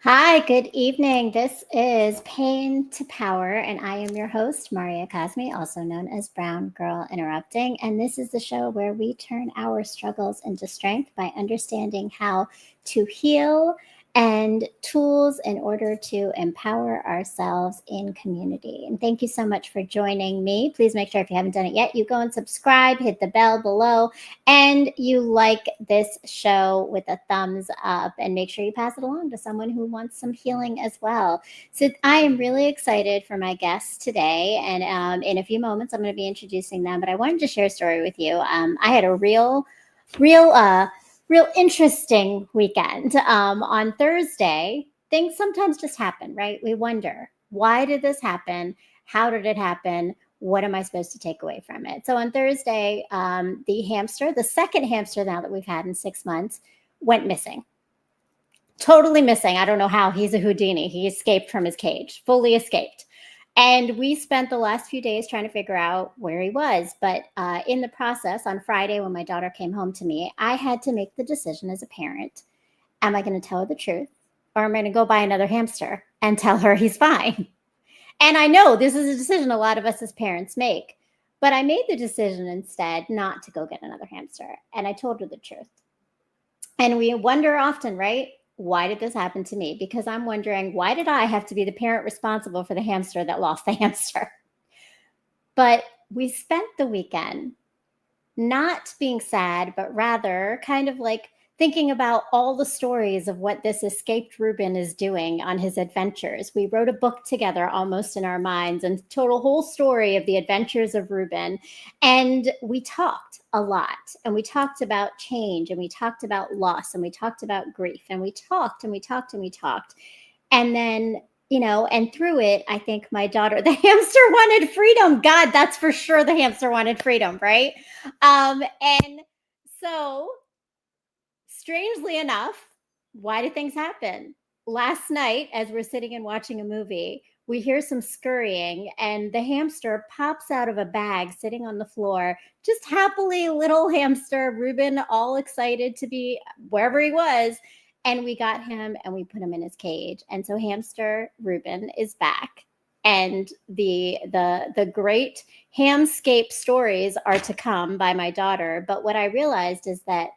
Hi, good evening. This is Pain to Power, and I am your host, Maria Cosme, also known as Brown Girl Interrupting. And this is the show where we turn our struggles into strength by understanding how to heal and tools in order to empower ourselves in community. And thank you so much for joining me. Please make sure if you haven't done it yet, you go and subscribe, hit the bell below, and you like this show with a thumbs up, and make sure you pass it along to someone who wants some healing as well. So I am really excited for my guests today, and in a few moments I'm going to be introducing them, but I wanted to share a story with you. I had a real interesting weekend. On Thursday, things sometimes just happen, right? We wonder, why did this happen? How did it happen? What am I supposed to take away from it? So on Thursday, the second hamster now that we've had in 6 months, went missing. Totally missing. I don't know how. He's a Houdini. He escaped from his cage, fully escaped. And we spent the last few days trying to figure out where he was. But in the process, on Friday, when my daughter came home to me, I had to make the decision as a parent. Am I going to tell her the truth, or am I going to go buy another hamster and tell her he's fine? And I know this is a decision a lot of us as parents make, but I made the decision instead not to go get another hamster. And I told her the truth. And we wonder often, right? Why did this happen to me? Because I'm wondering, why did I have to be the parent responsible for the hamster that lost the hamster? But we spent the weekend not being sad, but rather kind of like thinking about all the stories of what this escaped Reuben is doing on his adventures. We wrote a book together almost in our minds and told a whole story of the adventures of Reuben. And we talked a lot, and we talked about change, and we talked about loss, and we talked about grief, and we talked and we talked and we talked. And then, and through it, I think my daughter, the hamster wanted freedom. God, that's for sure. The hamster wanted freedom, right? And so, strangely enough, why do things happen? Last night, as we're sitting and watching a movie, we hear some scurrying, and the hamster pops out of a bag sitting on the floor, just happily, little hamster, Reuben, all excited to be wherever he was. And we got him and we put him in his cage. And so hamster Reuben is back. And the great hamscape stories are to come by my daughter. But what I realized is that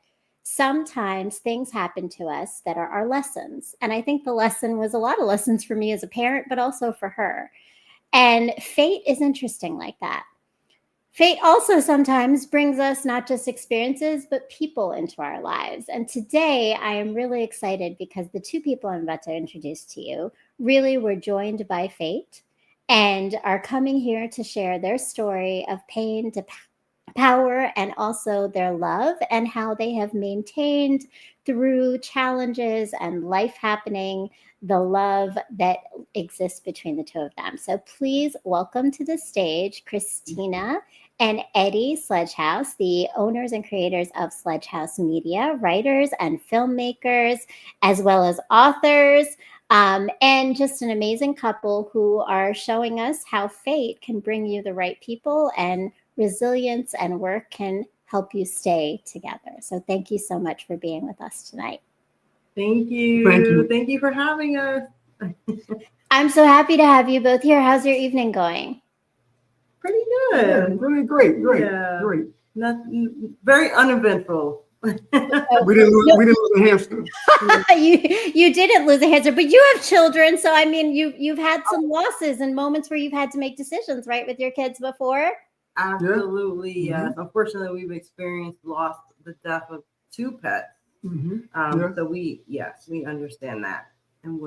sometimes things happen to us that are our lessons. And I think the lesson was a lot of lessons for me as a parent, but also for her. And fate is interesting like that. Fate also sometimes brings us not just experiences, but people into our lives. And today I am really excited because the two people I'm about to introduce to you really were joined by fate and are coming here to share their story of pain to power, and also their love, and how they have maintained through challenges and life happening the love that exists between the two of them. So please welcome to the stage Christina and Eddie Sledge House, the owners and creators of Sledge House Media, writers and filmmakers, as well as authors, and just an amazing couple who are showing us how fate can bring you the right people, and resilience and work can help you stay together. So thank you so much for being with us tonight. Thank you. Thank you for having us. I'm so happy to have you both here. How's your evening going? Pretty good. Yeah, really great. Yeah. Great. Very uneventful. We didn't lose a hamster. You didn't lose a hamster, but you have children, so I mean, you've had some losses and moments where you've had to make decisions, right, with your kids before. Absolutely, yeah. yes. Unfortunately, we've experienced the death of two pets. Mm-hmm. So we understand that, and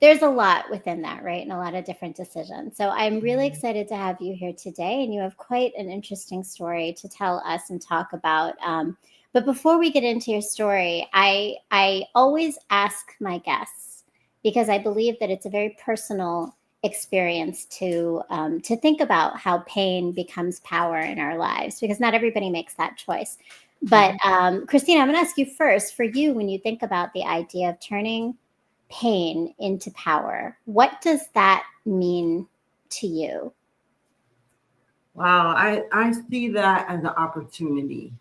there's a lot within that, right, and a lot of different decisions. So I'm really excited to have you here today, and you have quite an interesting story to tell us and talk about. But before we get into your story, I always ask my guests, because I believe that it's a very personal experience to think about how pain becomes power in our lives, because not everybody makes that choice. But Christina, I'm going to ask you first, for you, when you think about the idea of turning pain into power, what does that mean to you? Wow, I see that as an opportunity.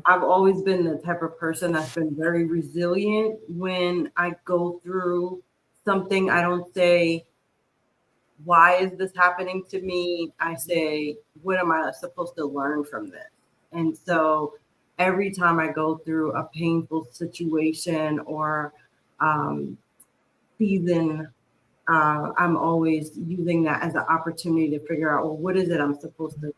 I've always been the type of person that's been very resilient. When I go through something, I don't say, why is this happening to me? I say, what am I supposed to learn from this? And so every time I go through a painful situation or season, I'm always using that as an opportunity to figure out, well, what is it I'm supposed to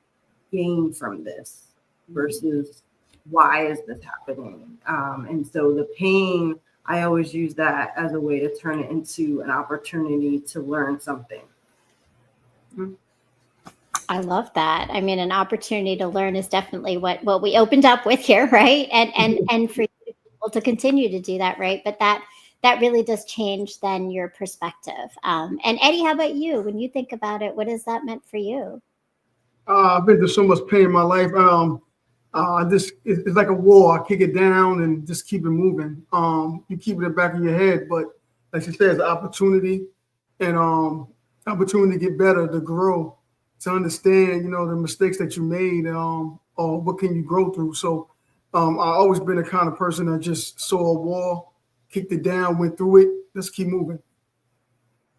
gain from this versus why is this happening? And so the pain, I always use that as a way to turn it into an opportunity to learn something. I love that. I mean, an opportunity to learn is definitely what we opened up with here, right? And for people to continue to do that, right? But that really does change then your perspective. And Eddie, how about you? When you think about it, what has that meant for you? I've been through so much pain in my life. It's like a wall. I kick it down and just keep it moving. You keep it in the back of your head, but like you said, it's an opportunity and opportunity to get better, to grow, to understand, the mistakes that you made, or what can you grow through. So I've always been the kind of person that just saw a wall, kicked it down, went through it, just keep moving.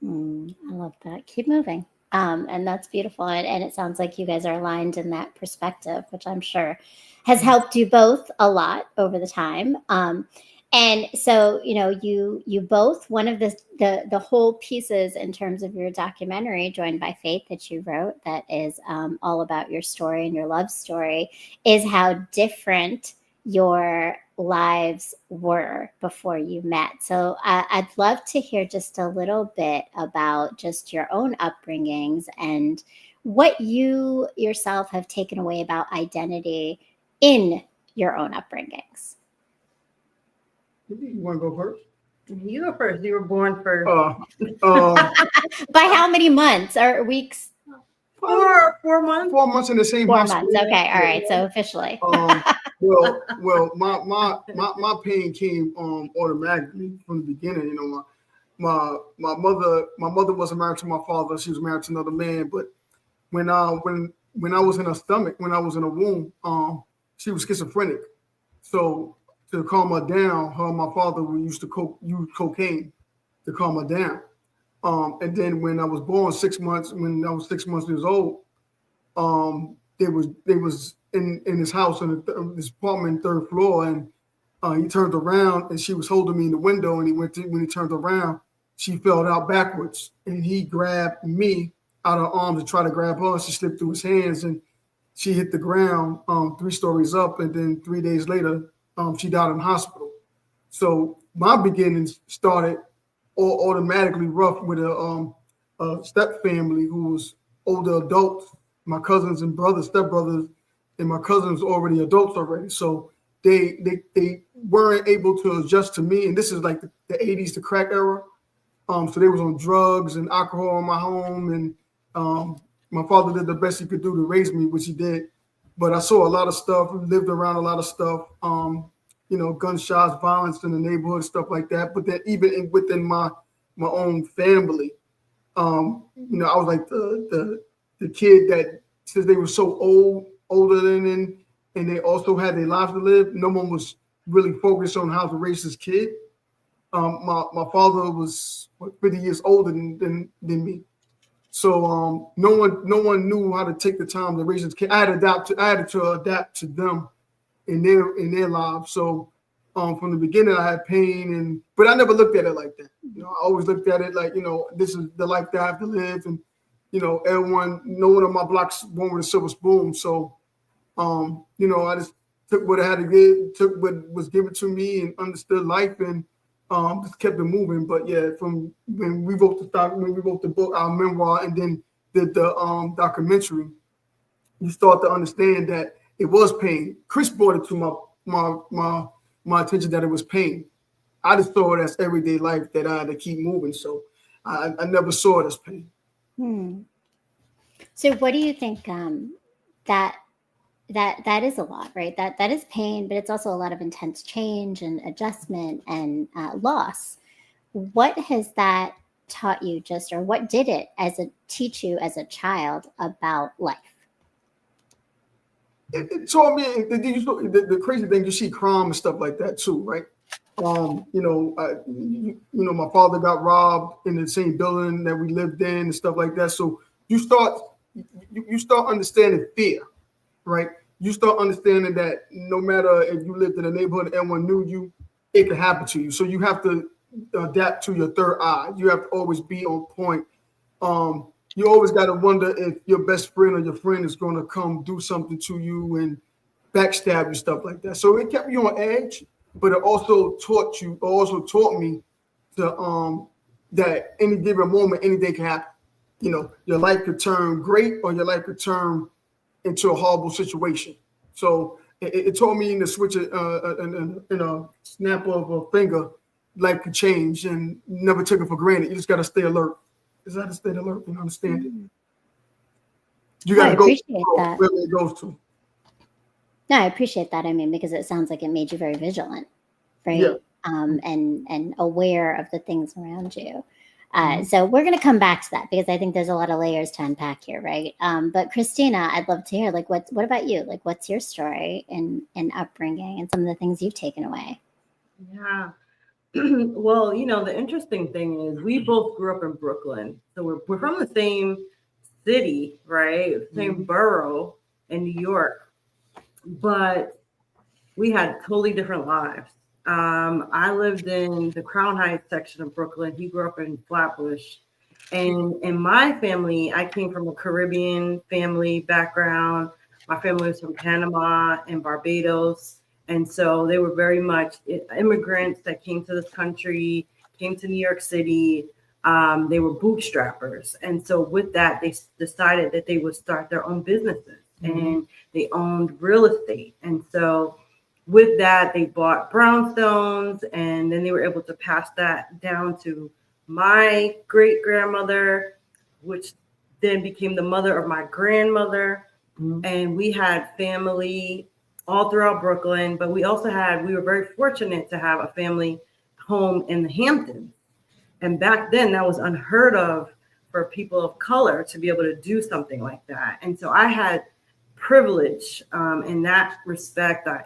I love that. Keep moving. And that's beautiful. And it sounds like you guys are aligned in that perspective, which I'm sure has helped you both a lot over the time. And so, you both, one of the whole pieces in terms of your documentary, Joined by Faith, that you wrote, that is all about your story and your love story, is how different your lives were before you met. So I'd love to hear just a little bit about just your own upbringings and what you yourself have taken away about identity in your own upbringings. You want to go first? You go first. You were born first. By how many months or weeks? 4 months. 4 months in the same 4 hospital. months. Okay. All right. So officially. Well, my pain came automatically from the beginning. My mother wasn't married to my father. She was married to another man. But when I was in her stomach, when I was in her womb, she was schizophrenic. So to calm her down, her and my father used to use cocaine to calm her down. And then when I was born, 6 months, when I was 6 months years old, they was in his house in this apartment, third floor, and he turned around and she was holding me in the window. And when he turned around, she fell out backwards, and he grabbed me out of her arms to try to grab her. She slipped through his hands, and she hit the ground 3 stories up. And then 3 days later, she died in the hospital. So my beginnings started automatically rough with a step family who was older adults. My cousins and stepbrothers, and my cousins already adults already. So they weren't able to adjust to me. And this is like the 80s, the crack era. So they was on drugs and alcohol in my home. And my father did the best he could do to raise me, which he did. But I saw a lot of stuff, lived around a lot of stuff, gunshots, violence in the neighborhood, stuff like that. But then even within my own family, I was like the kid that, since they were so older than, and they also had their lives to live, no one was really focused on how to raise this kid. My father was 50 years older than me. So no one knew how to take the time to raise this kid. I had to adapt to them in their lives. So from the beginning, I had pain, but I never looked at it like that. I always looked at it like, this is the life that I have to live. And, no one on my block's born with a silver spoon. So, I just took what I had to get, took what was given to me, and understood life, and just kept it moving. But yeah, from when we wrote the book, our memoir, and then did the documentary, you start to understand that it was pain. Chris brought it to my attention that it was pain. I just saw it as everyday life that I had to keep moving. So I never saw it as pain. So what do you think that is a lot, right? That is pain, but it's also a lot of intense change and adjustment and loss. What has that taught you, or what did it teach you as a child about life? it taught me the crazy thing. You see crime and stuff like that too, right? My father got robbed in the same building that we lived in and stuff like that. So you start understanding fear, right? You start understanding that no matter if you lived in a neighborhood and everyone knew you, it could happen to you. So you have to adapt to your third eye. You have to always be on point. You always got to wonder if your best friend or your friend is going to come do something to you and backstab you, stuff like that. So it kept you on edge, but it also taught me to that any given moment, anything can happen. Your life could turn great or your life could turn into a horrible situation. So it taught me in the switch in a snap of a finger, life could change, and never took it for granted. You just got to stay alert. You got to stay alert and understand it. You got to go where it goes to. No, I appreciate that. I mean, because it sounds like it made you very vigilant, right? Yeah. And aware of the things around you. So we're going to come back to that because I think there's a lot of layers to unpack here, right? But Christina, I'd love to hear, like, what about you? Like, what's your story and upbringing and some of the things you've taken away? Yeah. Well, the interesting thing is we both grew up in Brooklyn. So we're from the same city, right? Same borough in New York. But we had totally different lives. I lived in the Crown Heights section of Brooklyn. He grew up in Flatbush. And in my family, I came from a Caribbean family background. My family was from Panama and Barbados. And so they were very much immigrants that came to this country, came to New York City. They were bootstrappers. And so with that, they decided that they would start their own businesses. And they owned real estate. And so with that, they bought brownstones, and then they were able to pass that down to my great grandmother, which then became the mother of my grandmother. And we had family all throughout Brooklyn, but we were very fortunate to have a family home in the Hamptons. And back then that was unheard of for people of color to be able to do something like that. And so I had privilege in that respect. I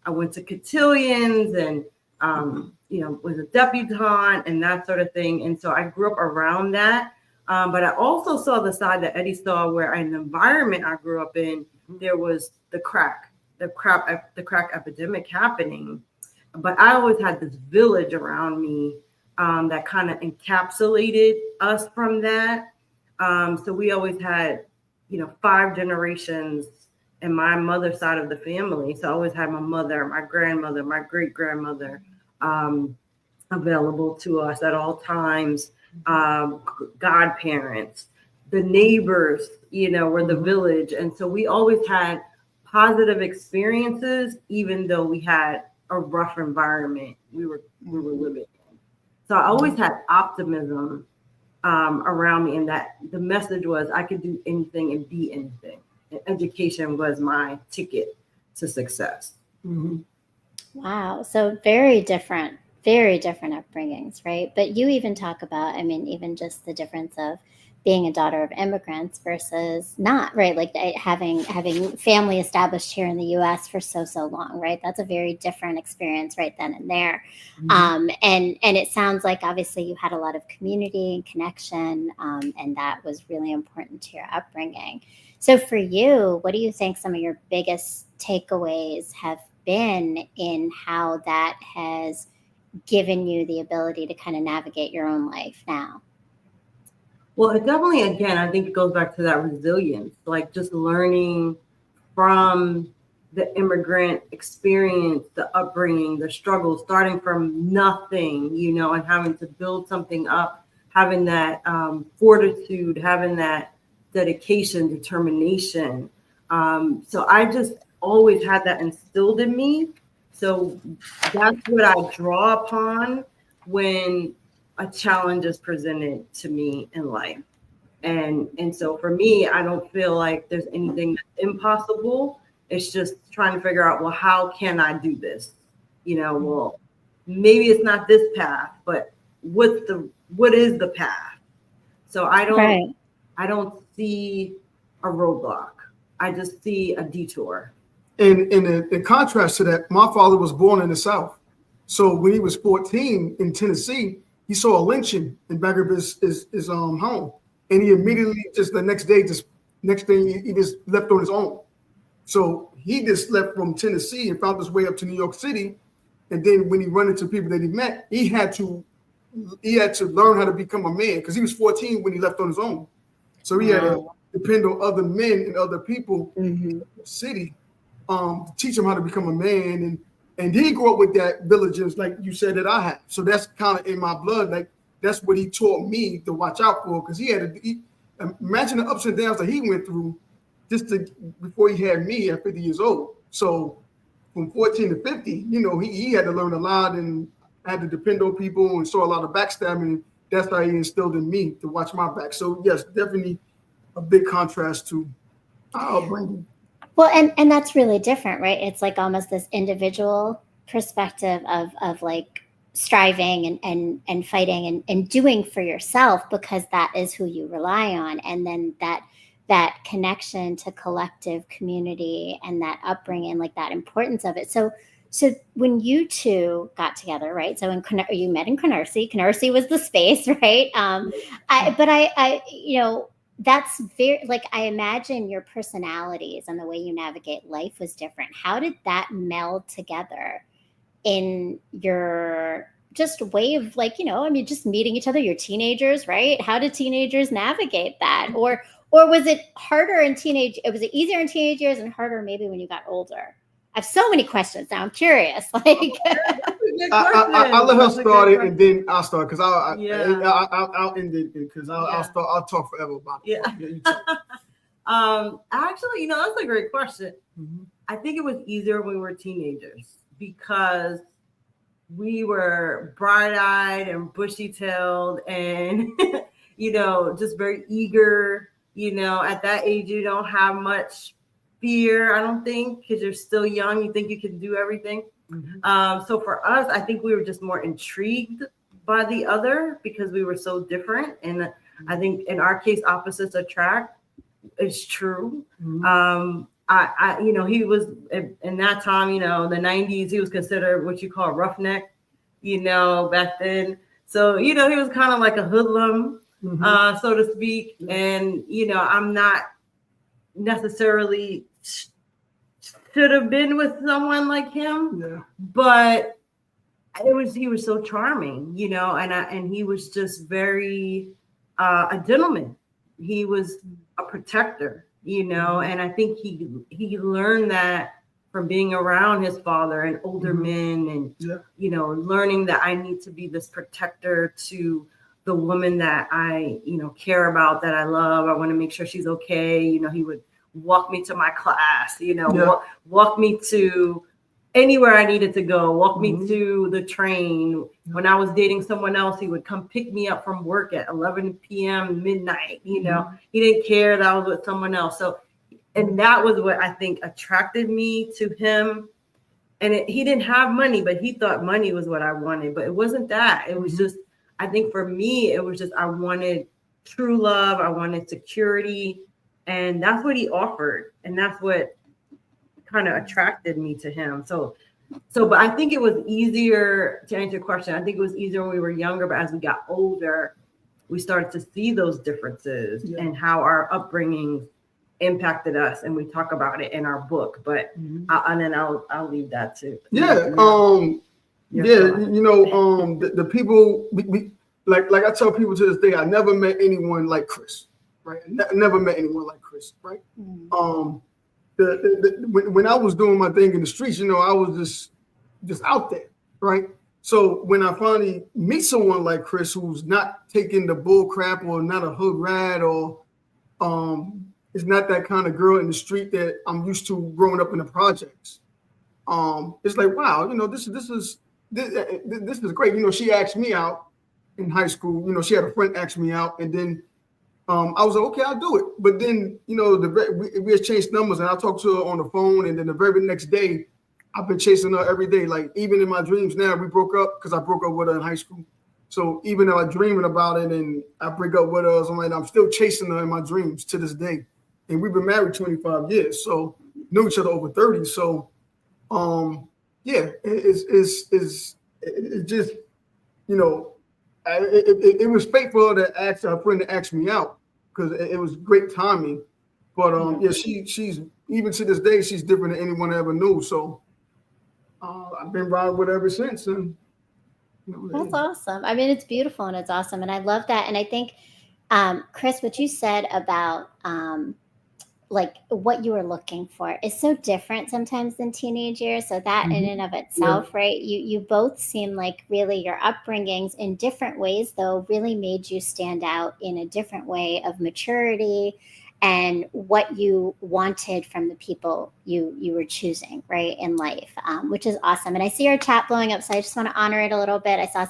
went to cotillions and was a debutante and that sort of thing. And so I grew up around that. But I also saw the side that Eddie saw, where in the environment I grew up in, there was the crack epidemic happening. But I always had this village around me that kind of encapsulated us from that. So we always had 5 generations in my mother's side of the family. So I always had my mother, my grandmother, my great grandmother available to us at all times. Godparents, the neighbors, were the village. And so we always had positive experiences, even though we had a rough environment we were living in. So I always had optimism around me, and that the message was I could do anything and be anything. And education was my ticket to success. Wow. So very different upbringings, right? But you even talk about, even just the difference of being a daughter of immigrants versus not, right? Like having family established here in the U.S. for so long, right? That's a very different experience right then and there. And it sounds like obviously you had a lot of community and connection, and that was really important to your upbringing. So for you, what do you think some of your biggest takeaways have been in how that has given you the ability to kind of navigate your own life now? Well, it definitely, again, I think it goes back to that resilience, like just learning from the immigrant experience, the upbringing, the struggle, starting from nothing, and having to build something up, having that fortitude, having that dedication, determination. So I just always had that instilled in me. So that's what I draw upon when a challenge is presented to me in life. And so for me, I don't feel like there's anything that's impossible. It's just trying to figure out, well, how can I do this? Well, maybe it's not this path, but what is the path? So I don't see a roadblock. I just see a detour. And in contrast to that, my father was born in the South. So when he was 14 in Tennessee, he saw a lynching in back of his home. And he immediately just the next day he just left on his own. So he just left from Tennessee and found his way up to New York City. And then when he run into people that he met, he had to learn how to become a man because he was 14 when he left on his own. So he had to depend on other men and other people in the city to teach him how to become a man. And he grew up with that diligence, like you said, that I had. So that's kind of in my blood. Like that's what he taught me to watch out for because imagine the ups and downs that he went through before he had me at 50 years old. So from 14 to 50, he had to learn a lot and had to depend on people and saw a lot of backstabbing. That's how he instilled in me to watch my back. So yes, definitely a big contrast to our upbringing. Well, and that's really different, right? It's like almost this individual perspective of like striving and fighting and doing for yourself because that is who you rely on. And then that connection to collective community and that upbringing, like that importance of it. So when you two got together, right? So you met in Canarsie was the space, right? That's very, like, I imagine your personalities and the way you navigate life was different. How did that meld together in your just way of just meeting each other? You're teenagers, right? How did teenagers navigate that? Or was it harder was it easier in teenage years and harder maybe when you got older? I have so many questions now. I'm curious. Like, I'll let her start it and then I'll start because I'll end it because I'll talk forever about it. Actually, that's a great question. Mm-hmm. I think it was easier when we were teenagers because we were bright-eyed and bushy-tailed and just very eager. At that age, you don't have much fear, I don't think, because you're still young. You think you can do everything. Mm-hmm. So for us, I think we were just more intrigued by the other because we were so different. And I think in our case, opposites attract. It's true. Mm-hmm. He was in that time, the 90s, he was considered what you call roughneck, back then. So, he was kind of like a hoodlum, mm-hmm. So to speak. And, I'm not necessarily should have been with someone like him, but he was so charming, and he was just very a gentleman. He was a protector, and I think he learned that from being around his father and older men and learning that I need to be this protector to the woman that I care about, that I love. I want to make sure she's okay. He would walk me to my class, walk me to anywhere I needed to go, walk me to the train. When I was dating someone else, he would come pick me up from work at 11 p.m. midnight. He didn't care that I was with someone else. So, and that was what I think attracted me to him. And he didn't have money, but he thought money was what I wanted. But it wasn't that. It was just, I think for me, it was just, I wanted true love. I wanted security. And that's what he offered. And that's what kind of attracted me to him. But I think it was easier to answer your question. I think it was easier when we were younger, but as we got older, we started to see those differences and how our upbringing impacted us. And we talk about it in our book, but and then I'll leave that to the people we like I tell people to this day, I never met anyone like Chris. Right, never met anyone like Chris. Right. When I was doing my thing in the streets, I was just out there. Right. So when I finally meet someone like Chris, who's not taking the bull crap or not a hood rat or is not that kind of girl in the street that I'm used to growing up in the projects. It's like, wow, this is great. She asked me out in high school. She had a friend ask me out, and then I was like, okay, I'll do it. But then, we exchanged numbers and I talked to her on the phone. And then the very next day, I've been chasing her every day. Like even in my dreams now, we broke up because I broke up with her in high school. So even though I'm dreaming about it and I break up with her, I'm still chasing her in my dreams to this day. and we've been married 25 years, so knew each other over 30. So, yeah, it just, you know, it was fate for her to ask her friend to ask me out because it was great timing. But yeah, she's even to this day, she's different than anyone I ever knew. So I've been riding with her ever since. And that's awesome. I mean, it's beautiful and it's awesome, and I love that. And I think, Chris, what you said about like what you were looking for is so different sometimes than teenage years. So that in and of itself, right? You both seem like really your upbringings in different ways, though, really made you stand out in a different way of maturity and what you wanted from the people you were choosing, right, in life, which is awesome. And I see our chat blowing up, so I just want to honor it a little bit. I saw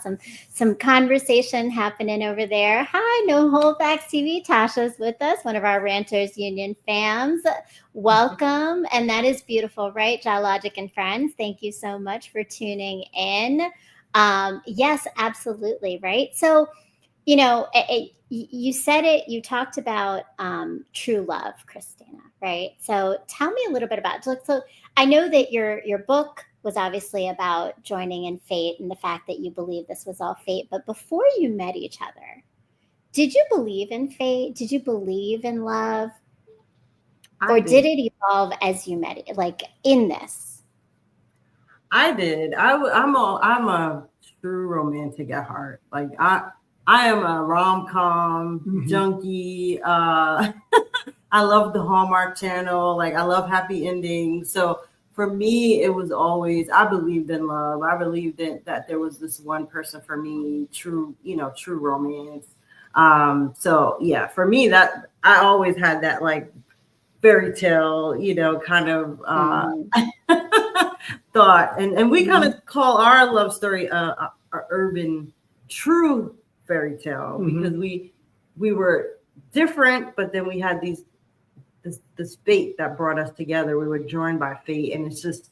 some conversation happening over there. Hi, No Holdbacks TV. Tasha's with us, one of our Ranters Union fams. Welcome. And that is beautiful, right? Geologic and friends, thank you so much for tuning in. Yes, absolutely, right? So, you know, you said it, you talked about true love, Christina, right? So tell me a little bit about it. So I know that your book was obviously about joining in fate and the fact that you believe this was all fate. But before you met each other, did you believe in fate? Did you believe in love? Or did it evolve as you met it, like in this? I did. I'm a true romantic at heart. Like I am a rom-com junkie. I love the Hallmark Channel. Like I love happy endings. So for me, it was always, I believed in love. I believed that there was this one person for me, true romance. So yeah, for me, that I always had that like fairy tale, kind of thought. And we kind of call our love story a urban true fairy tale because we were different, but then we had this fate that brought us together. We were joined by fate, and it's just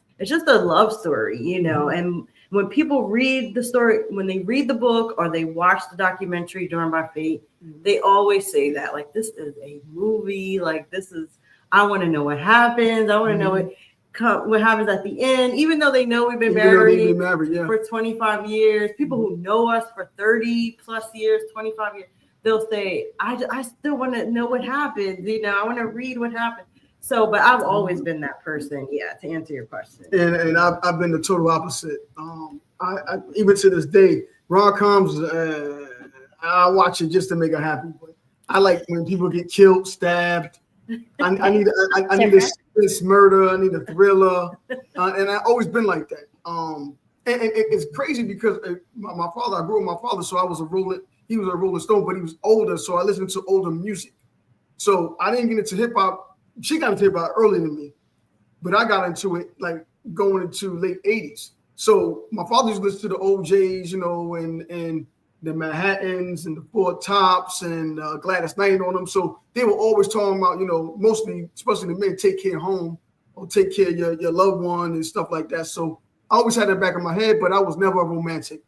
a love story, and when people read the story, when they read the book or they watch the documentary Joined by Fate, they always say that like this is a movie, like this is, I want to know what happens, I want to know what happens at the end, even though they know we've been married for 25 years, people who know us for 30 plus years, 25 years, they'll say, I still want to know what happens. I want to read what happened. So, but I've always been that person. Yeah. To answer your question. And I've been the total opposite. I even to this day, rom-coms, I watch it just to make her happy. But I like when people get killed, stabbed. I need a suspense murder. I need a thriller, and I've always been like that. And it's crazy because my father, I grew up with my father, so he was a Rolling Stone, but he was older, so I listened to older music. So I didn't get into hip hop. She got into hip hop earlier than me, but I got into it like going into late 80s. So my father used to listen to the OJs, and the Manhattans and the Four Tops and Gladys Knight on them. So they were always talking about, mostly, especially the men, take care of home or take care of your loved one and stuff like that. So I always had that back in my head, but I was never a romantic.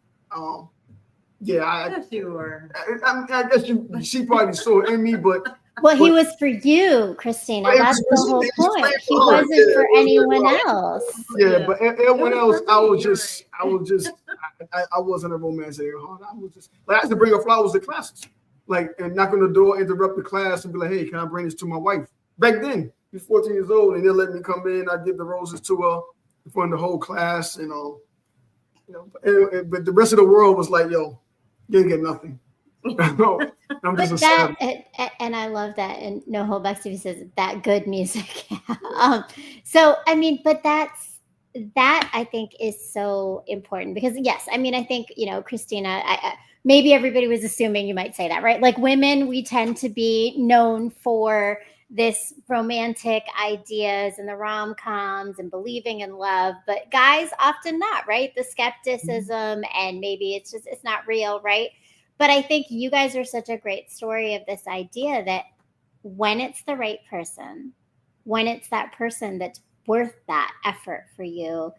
Yes, you were. I guess she probably saw it in me, but. Well, he was for you, Christina. That's the whole point. He wasn't for anyone else. Yeah, but everyone else, I wasn't a romantic at heart. I was just like, I had to bring her flowers to classes, like, and knock on the door, interrupt the class, and be like, "Hey, can I bring this to my wife?" Back then, he was 14 years old, and they'll let me come in. I give the roses to her in front of the whole class, and but the rest of the world was like, "Yo, you didn't get nothing." No, I'm just and I love that. And No Holdbacks TV says that good music. So I mean, but that I think is so important because yes, I mean, I think Christina. Maybe everybody was assuming you might say that, right? Like women, we tend to be known for this romantic ideas and the rom-coms and believing in love, but guys often not, right? The skepticism and maybe it's not real, right? But I think you guys are such a great story of this idea that when it's the right person, when it's that person that's worth that effort for you,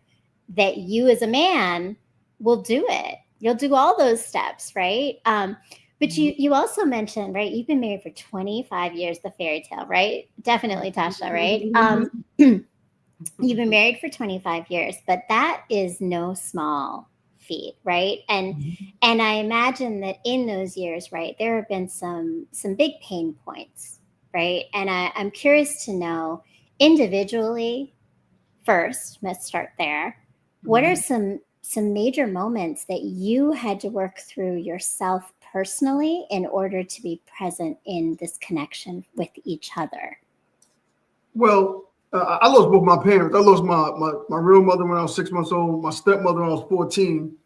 that you as a man will do it. You'll do all those steps, right? But you also mentioned, right? You've been married for 25 years, the fairy tale, right? Definitely, Tasha, right? You've been married for 25 years, but that is no small feat, right? And I imagine that in those years, right, there have been some big pain points, right? And I'm curious to know individually first, let's start there. What are some major moments that you had to work through yourself personally in order to be present in this connection with each other? Well, I lost both my parents. I lost my real mother when I was 6 months old, my stepmother when I was 14,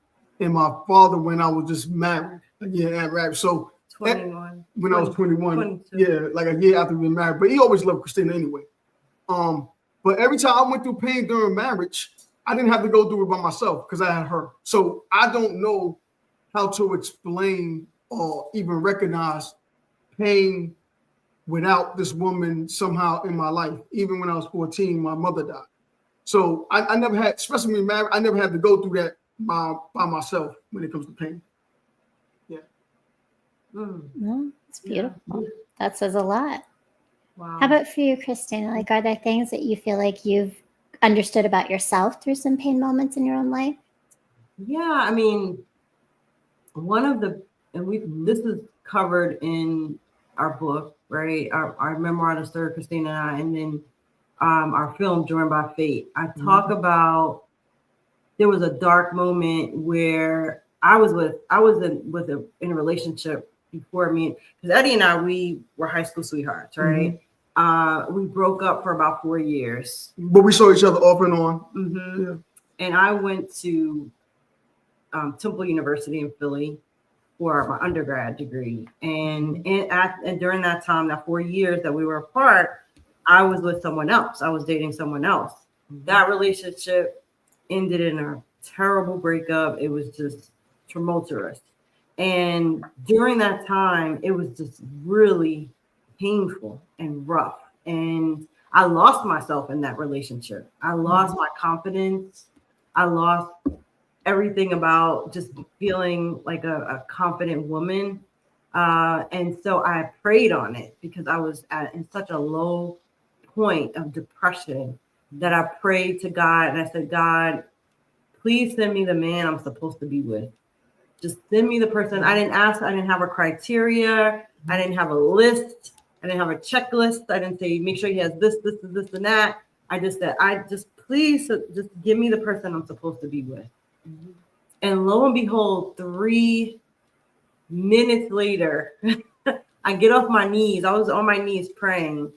and my father when I was just married, a year after marriage. So 21. When I was 21, 22. yeah, like a year after we were married. But he always loved Christina anyway. But every time I went through pain during marriage, I didn't have to go through it by myself because I had her. So I don't know how to explain or even recognize pain without this woman somehow in my life. Even when I was 14, my mother died. So I never had, especially when married, I never had to go through that by myself when it comes to pain. Yeah. Well, it's beautiful. Yeah. That says a lot. Wow. How about for you, Christina? Like, are there things that you feel like you've understood about yourself through some pain moments in your own life? Yeah, I mean, this is covered in our book, right? Our memoir, The Story of Christina and I, and then our film, Joined by Fate. I talk about, there was a dark moment where I was in a relationship before me, because Eddie and I, we were high school sweethearts, right? We broke up for about 4 years. But we saw each other off and on. Yeah. And I went to Temple University in Philly for my undergrad degree. And during that time, that 4 years that we were apart, I was with someone else. I was dating someone else. That relationship ended in a terrible breakup. It was just tumultuous. And during that time, it was just really painful and rough. And I lost myself in that relationship. I lost my confidence. I lost everything about just feeling like a confident woman. And so I prayed on it because I was in such a low point of depression that I prayed to God and I said, God, please send me the man I'm supposed to be with. Just send me the person. I didn't ask. I didn't have a criteria. I didn't have a list. I didn't have a checklist. I didn't say, make sure he has this, and that. I just said, please just give me the person I'm supposed to be with. And lo and behold, 3 minutes later, I get off my knees. I was on my knees praying.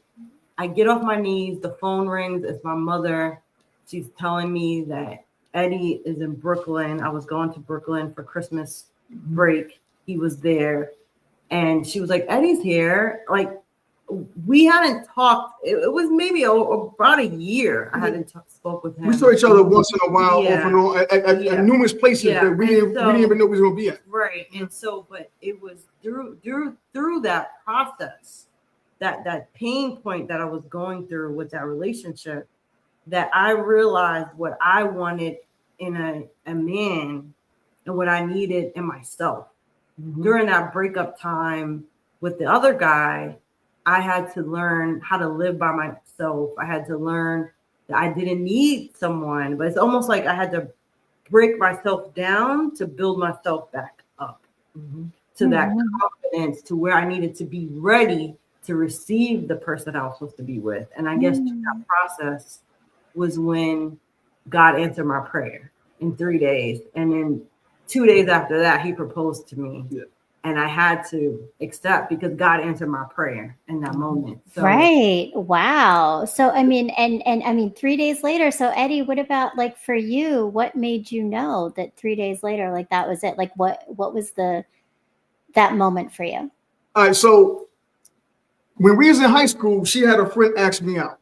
I get off my knees. The phone rings. It's my mother. She's telling me that Eddie is in Brooklyn. I was going to Brooklyn for Christmas break. He was there. And she was like, Eddie's here. Like, we hadn't talked. It was maybe about a year. I hadn't spoke with him. We saw each other once in a while, off and on, at numerous places that we didn't even know we was going to be at. Right. And so, but it was through that process, that pain point that I was going through with that relationship, that I realized what I wanted in a man and what I needed in myself. During that breakup time with the other guy, I had to learn how to live by myself. I had to learn that I didn't need someone, but it's almost like I had to break myself down to build myself back up to that confidence, to where I needed to be ready to receive the person I was supposed to be with. And I guess that process was when God answered my prayer in 3 days. And then 2 days after that, he proposed to me. Yeah. And I had to accept because God answered my prayer in that moment. So, right. Wow. So, I mean, and I mean, 3 days later. So Eddie, what about like for you, what made you know that 3 days later, like that was it? Like what was that moment for you? All right. So when we was in high school, she had a friend ask me out.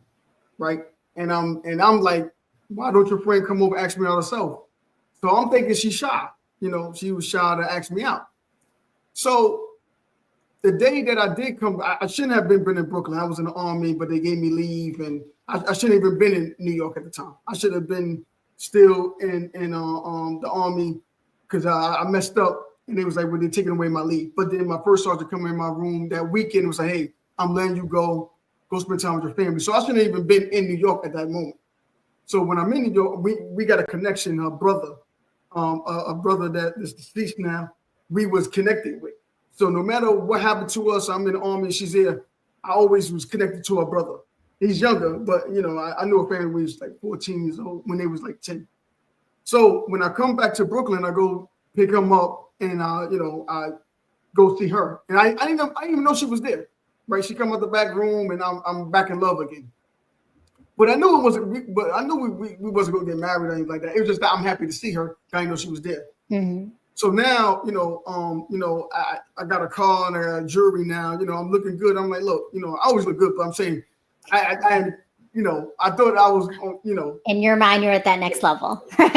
Right. And I'm like, why don't your friend come over and ask me out herself? So I'm thinking she's shy. You know, she was shy to ask me out. So the day that I did come, I shouldn't have been in Brooklyn. I was in the Army, but they gave me leave, and I shouldn't have even been in New York at the time. I should have been still in the Army because I messed up And they was like, well, they're taking away my leave. But then my first sergeant come in my room that weekend and was like, hey, I'm letting you go spend time with your family. So I shouldn't have even been in New York at that moment. So when I'm in New York, we got a connection, a brother that is deceased now, we was connected with. So no matter what happened to us, I'm in the Army, she's there, I always was connected to her brother. He's younger, but you know, I knew a family when he was like 14 years old, when they was like 10. So when I come back to Brooklyn, I go pick him up and I go see her. And I didn't even know she was there. Right? She come out the back room and I'm back in love again. But I knew it wasn't. But I knew we wasn't gonna get married or anything like that. It was just that I'm happy to see her. I didn't know she was there. Mm-hmm. So now, I got a car and I got jewelry now. You know, I'm looking good. I'm like, look, you know, I always look good, but I'm saying, I thought I was, in your mind, you're at that next level, right?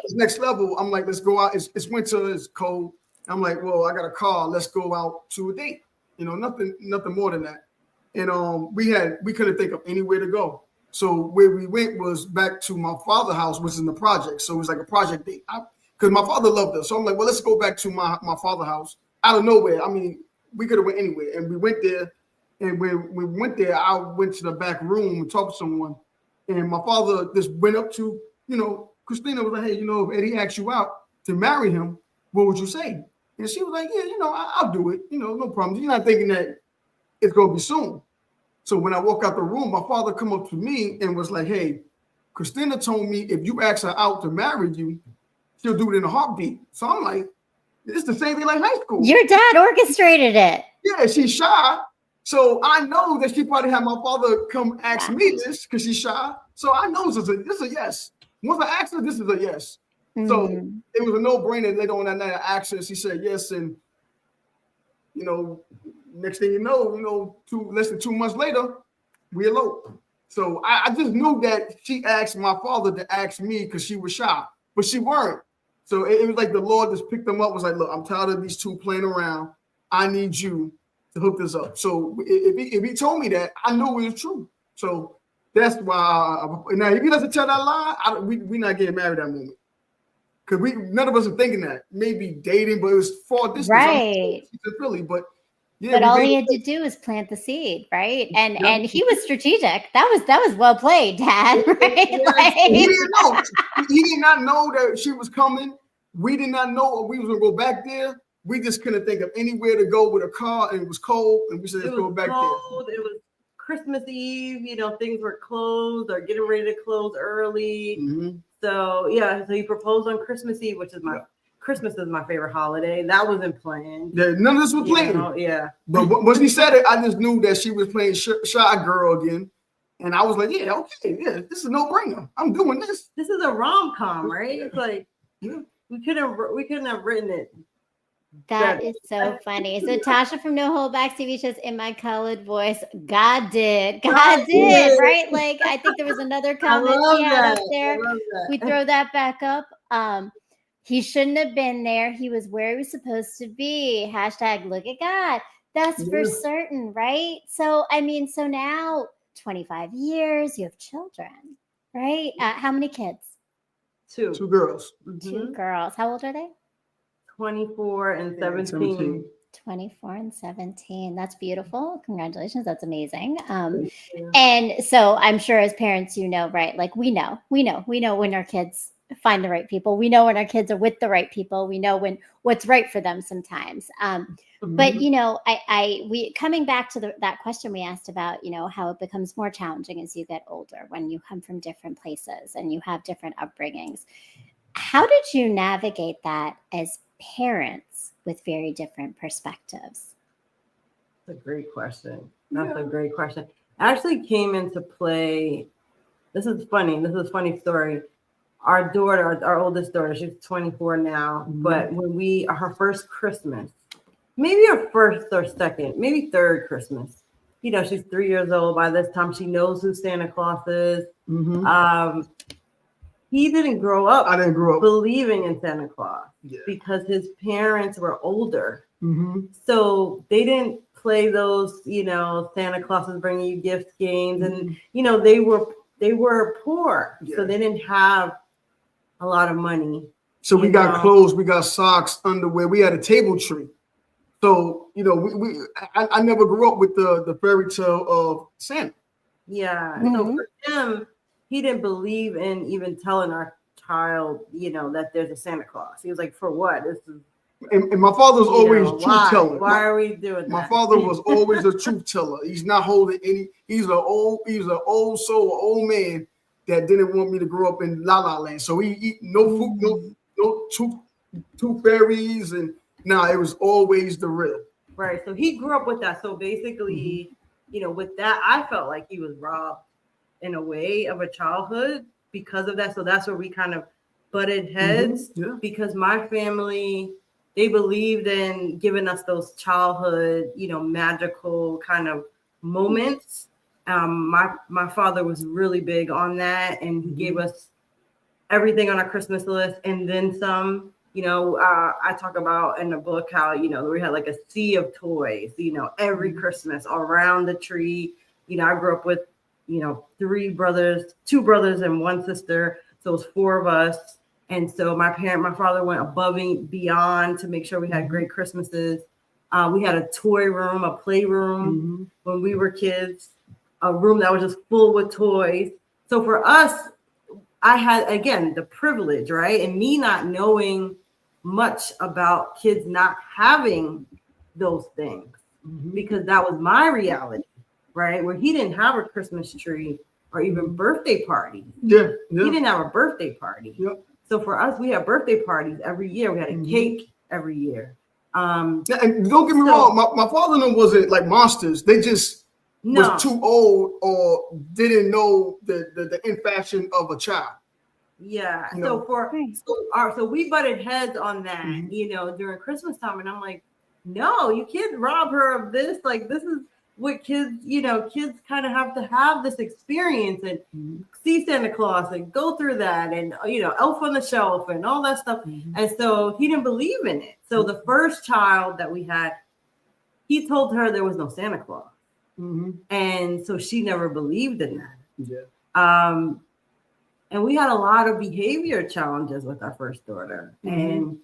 This next level, I'm like, let's go out. It's winter. It's cold. I'm like, well, I got a car. Let's go out to a date. You know, nothing more than that. And we couldn't think of anywhere to go. So where we went was back to my father's house, which is in the project. So it was like a project date. Because my father loved us. So I'm like, well, let's go back to my father's house out of nowhere. I mean, we could have went anywhere. And we went there. And when we went there, I went to the back room and talked to someone. And my father just went up to, Christina was like, hey, if Eddie asked you out to marry him, what would you say? And she was like, yeah, I'll do it. No problem. You're not thinking that it's going to be soon. So when I walk out the room, my father come up to me and was like, hey, Christina told me if you ask her out to marry you, she'll do it in a heartbeat. So I'm like, it's the same thing like high school. Your dad orchestrated it. Yeah, she's shy. So I know that she probably had my father come ask me this because she's shy. So I know this is a yes. Once I asked her, this is a yes. Mm-hmm. So it was a no-brainer. Later on that night, I asked her, she said yes. And, next thing you know, less than 2 months later, we eloped. So I just knew that she asked my father to ask me because she was shy, but she weren't. So it was like the Lord just picked them up, was like, look, I'm tired of these two playing around. I need you to hook this up. So if he told me that, I knew it was true. So that's why. Now, if he doesn't tell that lie, we're not getting married that moment. Because none of us are thinking that. Maybe dating, but it was far distance. Right. She's in Philly, but yeah. But all he had to do was plant the seed, right? And he was strategic. That was well played, Dad. Right? Yeah. He didn't know. He did not know that she was coming. We did not know we was gonna go back there. We just couldn't think of anywhere to go with a car, and it was cold, and we said, let's go back there. It was Christmas Eve, things were closed or getting ready to close early. Mm-hmm. So so he proposed on Christmas Eve, which is Christmas is my favorite holiday. That wasn't planned. Yeah, none of this was planned. Yeah. But once he said it, I just knew that she was playing shy girl again. And I was like, yeah, okay, yeah, this is a no-brainer. I'm doing this. This is a rom-com, right? It's like we couldn't have written it. That is so funny. So Tasha from No Hold Back TV says, in my colored voice, God did, right? Like I think there was another comment she had up there. We throw that back up. He shouldn't have been there. He was where he was supposed to be. # look at God. That's for certain, right? So so now 25 years, you have children, right? How many kids? Two girls. Two girls. How old are they? 24 and 17. 24 and 17. That's beautiful. Congratulations. That's amazing. And so I'm sure as parents, right? Like we know when our kids find the right people. We know when our kids are with the right people. We know what's right for them sometimes. But we coming back to that question we asked about, how it becomes more challenging as you get older when you come from different places and you have different upbringings. How did you navigate that as parents with very different perspectives? That's a great question. A great question. Actually came into play. This is funny. This is a funny story. Our daughter, our oldest daughter, she's 24 now. Mm-hmm. But when her first Christmas, maybe her first or second, maybe third Christmas, she's 3 years old. By this time, she knows who Santa Claus is. Mm-hmm. He didn't grow up. I didn't grow up believing in Santa Claus because his parents were older. Mm-hmm. So they didn't play those, Santa Claus is bringing you gifts games. And, they were poor. Yeah. So they didn't have a lot of money So we got clothes, we got socks, underwear. We had a table tree. So, you know, I never grew up with the fairy tale of Santa. Yeah. Mhm. So for him, he didn't believe in even telling our child, you know, that there's a Santa Claus. He was like, for what? This is, And my father was always a truth teller. Why are we doing that? My father was always a truth teller. He's not holding any. He's an old soul, an old man that didn't want me to grow up in La La Land. So he no food, no tooth fairies, and it was always the real. Right. So he grew up with that. So basically, you know, with that, I felt like he was robbed in a way of a childhood because of that. So that's where we kind of butted heads because my family, they believed in giving us those childhood, you know, magical kind of moments. My father was really big on that, and he gave us everything on our Christmas list and then some. You know, I talk about in the book how, you know, we had like a sea of toys, you know, every Christmas around the tree. You know, I grew up with, you know, 2 brothers and 1 sister. So it was 4 of us. And so my father went above and beyond to make sure we had great Christmases. We had a toy room, a playroom when we were kids, a room that was just full with toys. So for us, I had, again, the privilege, right? And me not knowing much about kids not having those things because that was my reality, right? Where he didn't have a Christmas tree or even birthday party. Yeah. He didn't have a birthday party. Yep. So for us, we had birthday parties every year. We had a cake every year. And don't get me wrong, my father and them wasn't like monsters. They just was too old or didn't know the infection of a child. Yeah. You know? So we butted heads on that, you know, during Christmas time. And I'm like, no, you can't rob her of this. Like, this is what kids, you know, kids kind of have to have this experience and see Santa Claus and go through that and, you know, Elf on the Shelf and all that stuff. And so he didn't believe in it. So the first child that we had, he told her there was no Santa Claus. And so she never believed in that. Yeah. And we had a lot of behavior challenges with our first daughter. And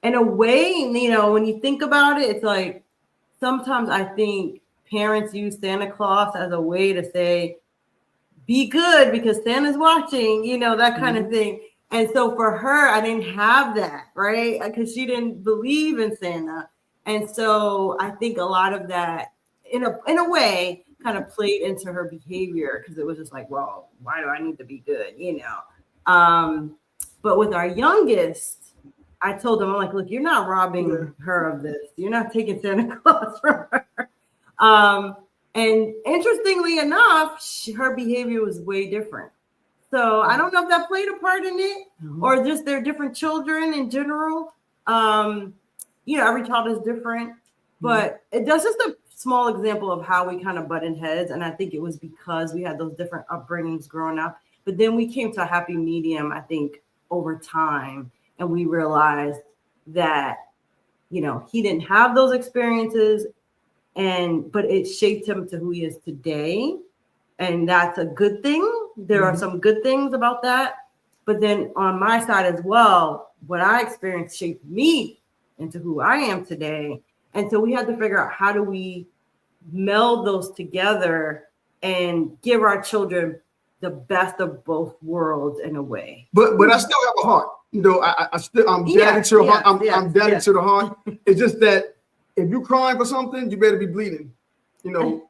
in a way, you know, when you think about it, it's like sometimes I think parents use Santa Claus as a way to say, be good because Santa's watching, you know, that kind of thing. And so for her, I didn't have that, right? Because she didn't believe in Santa. And so I think a lot of that, in a way, kind of played into her behavior because it was just like, well, why do I need to be good, you know? But with our youngest, I told him, I'm like, look, you're not robbing her of this. You're not taking Santa Claus from her. And interestingly enough, her behavior was way different. So I don't know if that played a part in it or just they're different children in general. You know, every child is different, but that's just a small example of how we kind of butted heads. And I think it was because we had those different upbringings growing up. But then we came to a happy medium, I think, over time. And we realized that, you know, he didn't have those experiences, but it shaped him to who he is today. And that's a good thing. There are some good things about that. But then on my side as well, what I experienced shaped me into who I am today. And so we had to figure out how do we meld those together and give our children the best of both worlds in a way. But I still have a heart. You know, I'm daddy to the heart. I'm daddy to the heart. It's just that if you're crying for something, you better be bleeding. You know,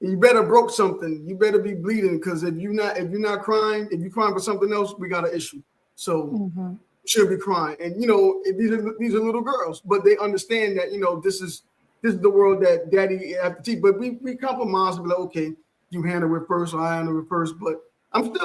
you better broke something. You better be bleeding because if you're not crying, if you're crying for something else, we got an issue. So you should be crying. And you know, these are little girls, but they understand that, you know, this is the world that daddy have to teach. But we compromise and be like, okay, you handle it first, or I handle it first. But I still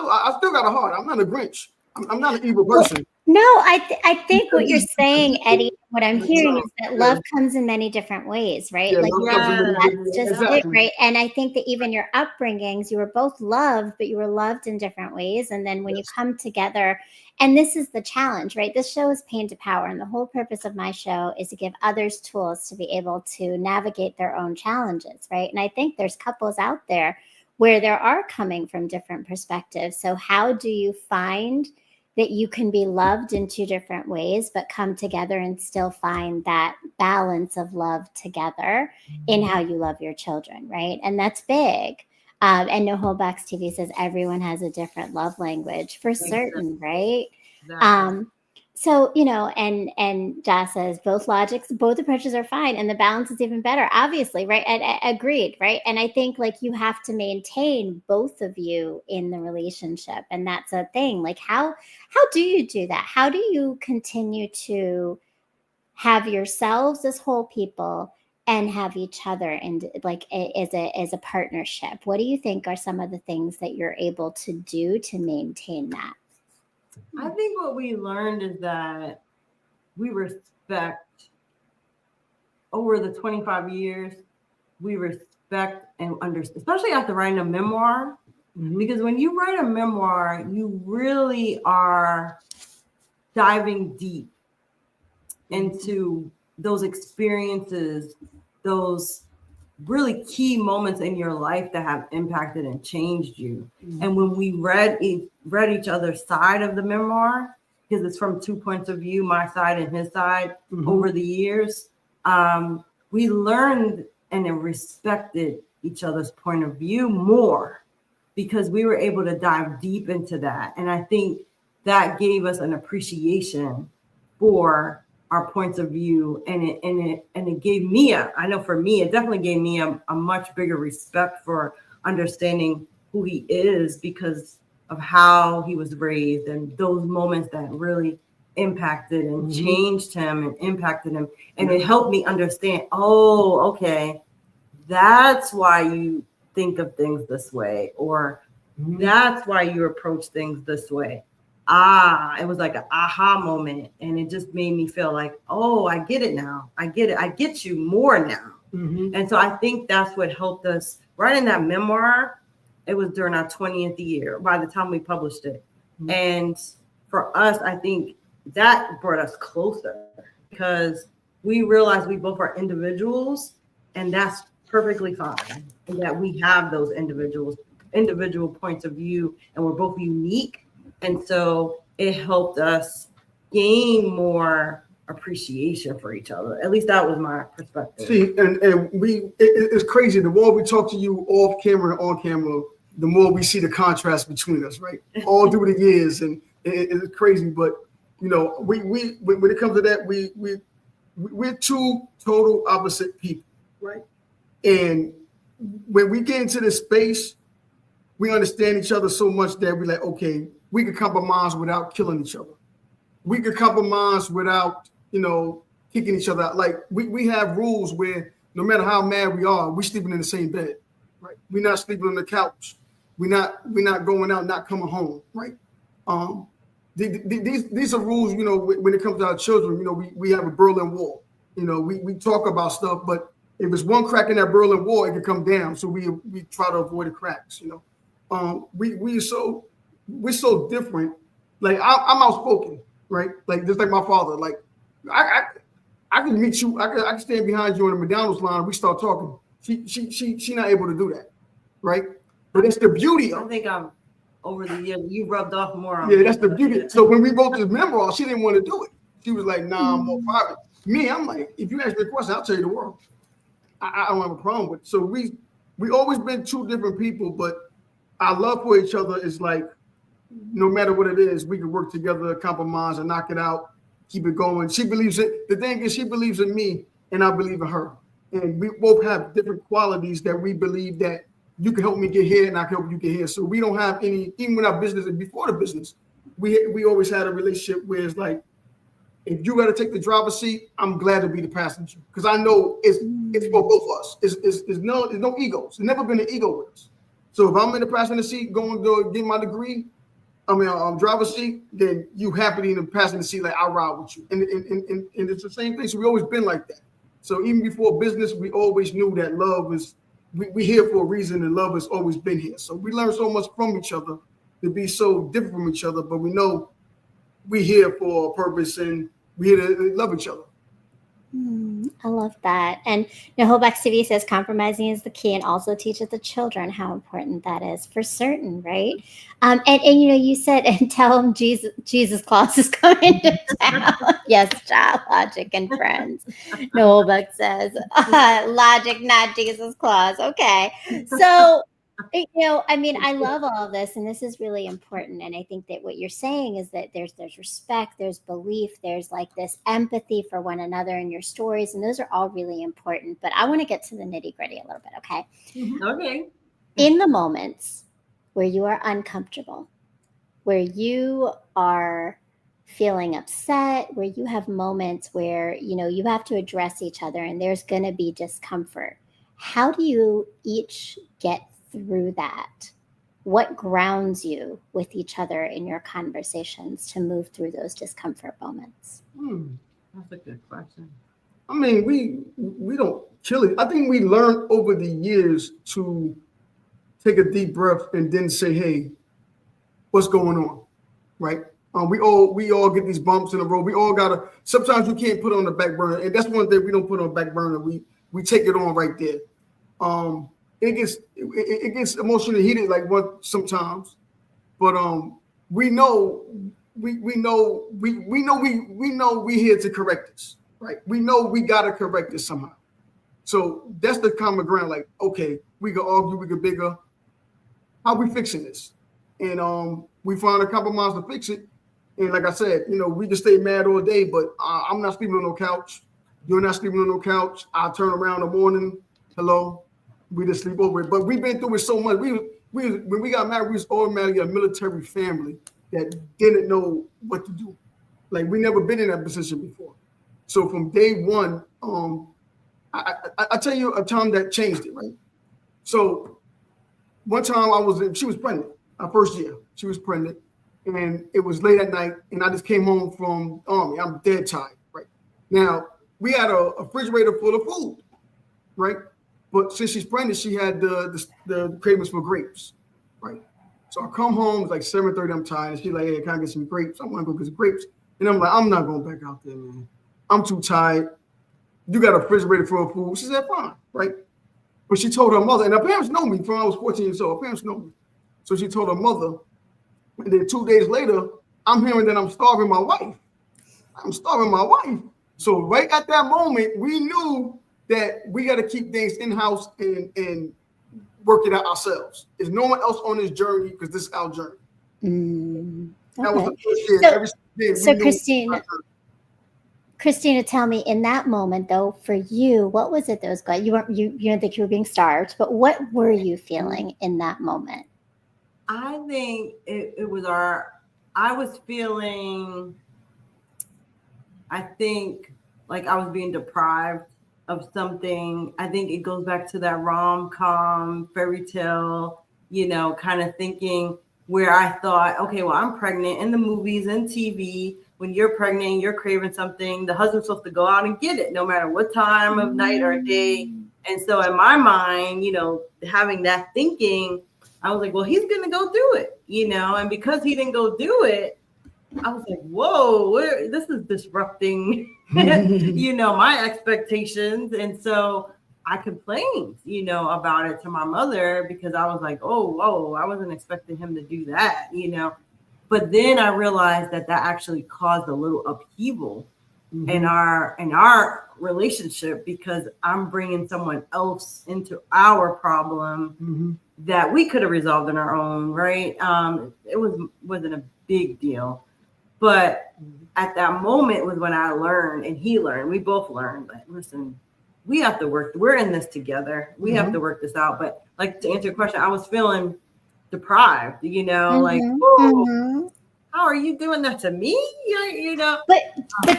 got a heart. I'm not a Grinch. I'm not an evil person. No, I think what you're saying, Eddie, what I'm hearing is that love comes in many different ways, right? Yeah, like that's just exactly. it, right? And I think that even your upbringings, you were both loved, but you were loved in different ways. And then when you come together, and this is the challenge, right? This show is Pain to Power. And the whole purpose of my show is to give others tools to be able to navigate their own challenges, right? And I think there's couples out there where there are coming from different perspectives. So how do you find that you can be loved in two different ways, but come together and still find that balance of love together in how you love your children, right? And that's big. And No Holdbacks TV says everyone has a different love language for certain, right? Exactly. So, and Josh says both approaches are fine, and the balance is even better, obviously, right? And agreed, right? And I think like you have to maintain both of you in the relationship, and that's a thing. Like how do you do that? How do you continue to have yourselves as whole people and have each other and like as a partnership? What do you think are some of the things that you're able to do to maintain that? I think what we learned is that we respect, over the 25 years, we respect and understand, especially after writing a memoir, because when you write a memoir, you really are diving deep into those experiences, those really key moments in your life that have impacted and changed you. And when we read each other's side of the memoir, because it's from 2 points of view, my side and his side, over the years, we learned and respected each other's point of view more because we were able to dive deep into that. And I think that gave us an appreciation for our points of view, and it gave me I know for me, it definitely gave me a much bigger respect for understanding who he is because of how he was raised and those moments that really impacted and changed him and impacted him. And it helped me understand, oh, okay, that's why you think of things this way, or that's why you approach things this way. It was like an aha moment. And it just made me feel like, oh, I get it now. I get it. I get you more now. And so I think that's what helped us writing that memoir. It was during our 20th year by the time we published it. And for us, I think that brought us closer because we realized we both are individuals, and that's perfectly fine. And that we have those individual points of view, and we're both unique. And so it helped us gain more appreciation for each other. At least that was my perspective. See, and it's crazy. The more we talk to you off camera and on camera, the more we see the contrast between us, right? All through the years, and it's crazy. But we when it comes to that, we're two total opposite people, right? And when we get into this space, we understand each other so much that we're like, okay, we can compromise without killing each other. We can compromise without, kicking each other out. Like we have rules where no matter how mad we are, we're sleeping in the same bed, right? We're not sleeping on the couch. We're not going out, not coming home, right? These are rules, when it comes to our children, we have a Berlin Wall. We talk about stuff, but if it's one crack in that Berlin Wall, it can come down. So we try to avoid the cracks, we're so different. Like I'm outspoken, right? Like just like my father. Like I can meet you. I can stand behind you in the McDonald's line. And we start talking. She not able to do that, right? But it's the beauty of it. I think I'm over the years you rubbed off more on Yeah, me. that's the beauty. So when we wrote this memoir, she didn't want to do it. She was like, "Nah, I'm more private." Me, I'm like, if you ask me a question, I'll tell you the world. I don't have a problem with it. So we always been two different people, but our love for each other is like, no matter what it is, we can work together, compromise, and knock it out, keep it going. She believes it. The thing is, she believes in me, and I believe in her. And we both have different qualities that we believe that you can help me get here, and I can help you get here. So we don't have any, even with our business and before the business, we always had a relationship where it's like, if you got to take the driver's seat, I'm glad to be the passenger because I know it's for both of us. There's no egos. There's never been an ego with us. So if I'm in the passenger seat going to get my degree, driver's seat, then you happily in the passenger seat, like I'll ride with you. And it's the same thing. So we always been like that. So even before business, we always knew that love is, we here for a reason, and love has always been here. So we learn so much from each other to be so different from each other, but we know we're here for a purpose and we're here to love each other. I love that. And Hoback TV says compromising is the key, and also teaches the children how important that is for certain, right? And you said, and tell them Jesus Claus is coming to town. Yes, child, Logic and friends. No, Hoback says Logic, not Jesus Claus. Okay, so I love all of this, and this is really important. And I think that what you're saying is that there's respect, there's belief, there's like this empathy for one another in your stories, and those are all really important. But I want to get to the nitty gritty a little bit, okay? Okay. In the moments where you are uncomfortable, where you are feeling upset, where you have moments where you have to address each other, and there's going to be discomfort. How do you each get through that? What grounds you with each other in your conversations to move through those discomfort moments? That's a good question. I mean, we don't kill it. I think we learned over the years to take a deep breath and then say, "Hey, what's going on?" Right? We all get these bumps in the road. We all gotta. Sometimes you can't put it on the back burner, and that's one thing we don't put on the back burner. We take it on right there. It gets emotionally heated like what sometimes, but we know we here to correct this, right? We know we gotta correct this somehow. So that's the common ground. Like, okay, we can argue, we can bigger. How we fixing this? And we find a compromise to fix it. And like I said, we can stay mad all day, but I'm not sleeping on no couch. You're not sleeping on no couch. I turn around in the morning. Hello. We just sleep over it. But we've been through it so much. When we got married, we was automatically a military family that didn't know what to do. Like, we never been in that position before. So from day one, I tell you a time that changed it, right? So one time she was pregnant, our first year. She was pregnant, and it was late at night, and I just came home from the Army. I'm dead tired, right? Now, we had a refrigerator full of food, right? But since she's pregnant, she had the cravings for grapes, right? So I come home, it's like 7:30, I'm tired. And she's like, "Hey, can I get some grapes? I want to go get some grapes." And I'm like, "I'm not going back out there, man. I'm too tired. You got a refrigerator full of food." She said, "Fine," right? But she told her mother, and her parents know me from when I was 14 years old. Her parents know me. So she told her mother, and then 2 days later, I'm hearing that I'm starving my wife. I'm starving my wife. So right at that moment, we knew that we got to keep things in-house and work it out ourselves. There's no one else on this journey because this is our journey. That was the first year. So Christina, tell me, in that moment, though, for you, what was it that was going? You didn't think you were being starved, but what were you feeling in that moment? I think it was I was feeling, I think, like I was being deprived of something. I think it goes back to that rom-com fairy tale, kind of thinking where I thought, okay, well, I'm pregnant. In the movies and TV, when you're pregnant, you're craving something, the husband's supposed to go out and get it no matter what time of night or day. And so in my mind, having that thinking, I was like, well, he's going to go do it, and because he didn't go do it, I was like, whoa, this is disrupting, my expectations. And so I complained, about it to my mother because I was like, oh, whoa, I wasn't expecting him to do that, But then I realized that actually caused a little upheaval in our relationship because I'm bringing someone else into our problem that we could have resolved on our own, right? It wasn't a big deal. But at that moment was when I learned, and he learned, we both learned, like, listen, we have to work. We're in this together. We have to work this out. But like, to answer your question, I was feeling deprived, like, whoa, how are you doing that to me? But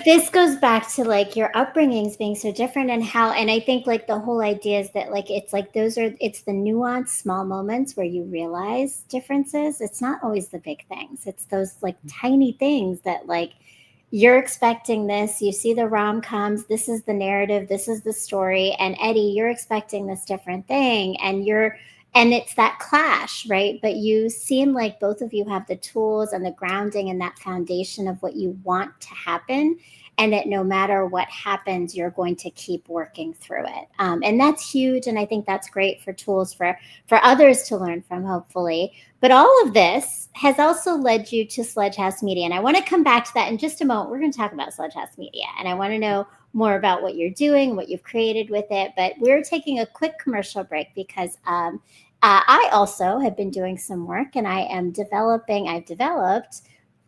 this goes back to like your upbringings being so different and I think like the whole idea is that like, it's like it's the nuanced small moments where you realize differences. It's not always the big things. It's those like tiny things that like you're expecting this, you see the rom-coms, this is the narrative, this is the story. And Eddie, you're expecting this different thing. And And it's that clash, right? But you seem like both of you have the tools and the grounding and that foundation of what you want to happen, and that no matter what happens, you're going to keep working through it. And that's huge. And I think that's great for tools for others to learn from, hopefully. But all of this has also led you to Sledge House Media. And I want to come back to that in just a moment. We're going to talk about Sledge House Media. And I want to know more about what you're doing, what you've created with it. But we're taking a quick commercial break because I also have been doing some work, and I've developed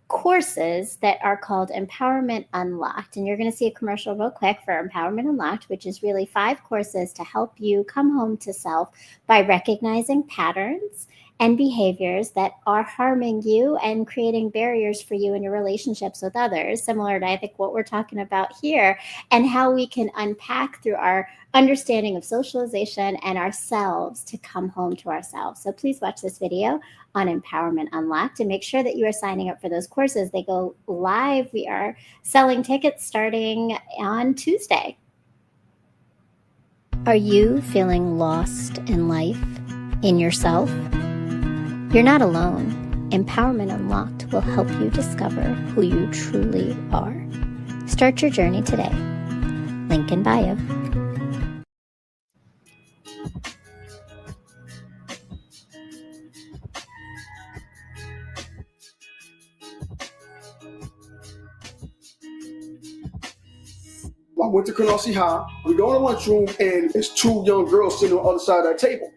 courses that are called Empowerment Unlocked. And you're going to see a commercial real quick for Empowerment Unlocked, which is really 5 courses to help you come home to self by recognizing patterns and behaviors that are harming you and creating barriers for you in your relationships with others, similar to, I think, what we're talking about here, and how we can unpack through our understanding of socialization and ourselves to come home to ourselves. So please watch this video on Empowerment Unlocked and make sure that you are signing up for those courses. They go live. We are selling tickets starting on Tuesday. Are you feeling lost in life, in yourself? You're not alone. Empowerment Unlocked will help you discover who you truly are. Start your journey today. Link in bio. I went to Canarsie High. We go in the lunchroom, and there's 2 young girls sitting on the other side of that table.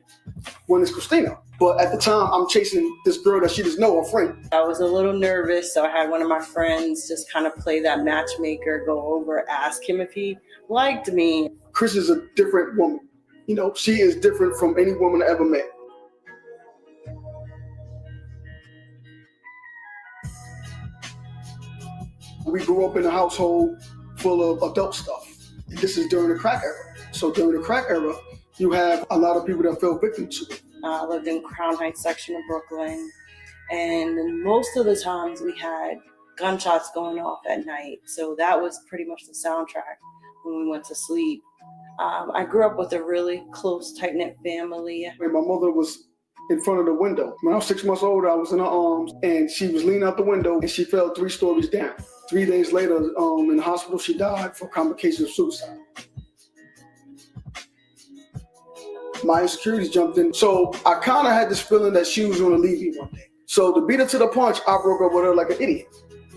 One is Christina. But at the time, I'm chasing this girl that she doesn't know, a friend. I was a little nervous, so I had one of my friends just kind of play that matchmaker, go over, ask him if he liked me. Chris is a different woman. You know, she is different from any woman I ever met. We grew up in a household full of adult stuff. This is during the crack era. So during the crack era, you have a lot of people that fell victim to it. I lived in Crown Heights section of Brooklyn, and most of the times we had gunshots going off at night. So that was pretty much the soundtrack when we went to sleep. I grew up with a really close, tight-knit family. My mother was in front of the window. When I was 6 months old, I was in her arms, and she was leaning out the window, and she fell 3 stories down. 3 days later, in the hospital, she died for complications of suicide. My insecurities jumped in. So I kind of had this feeling that she was going to leave me one day. So to beat her to the punch, I broke up with her like an idiot.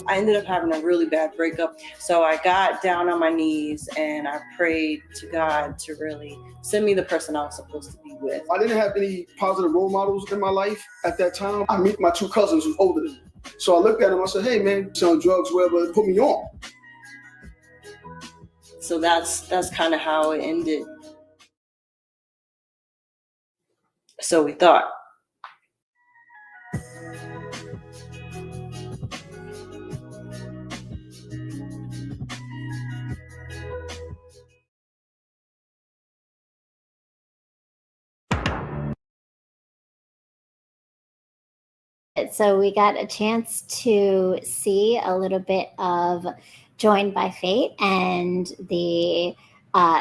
I ended up having a really bad breakup. So I got down on my knees and I prayed to God to really send me the person I was supposed to be with. I didn't have any positive role models in my life at that time. I meet my 2 cousins who's older than me. So I looked at them, I said, hey man, selling drugs, whatever, put me on. So that's kind of how it ended. So we thought. So we got a chance to see a little bit of Joined by Fate and the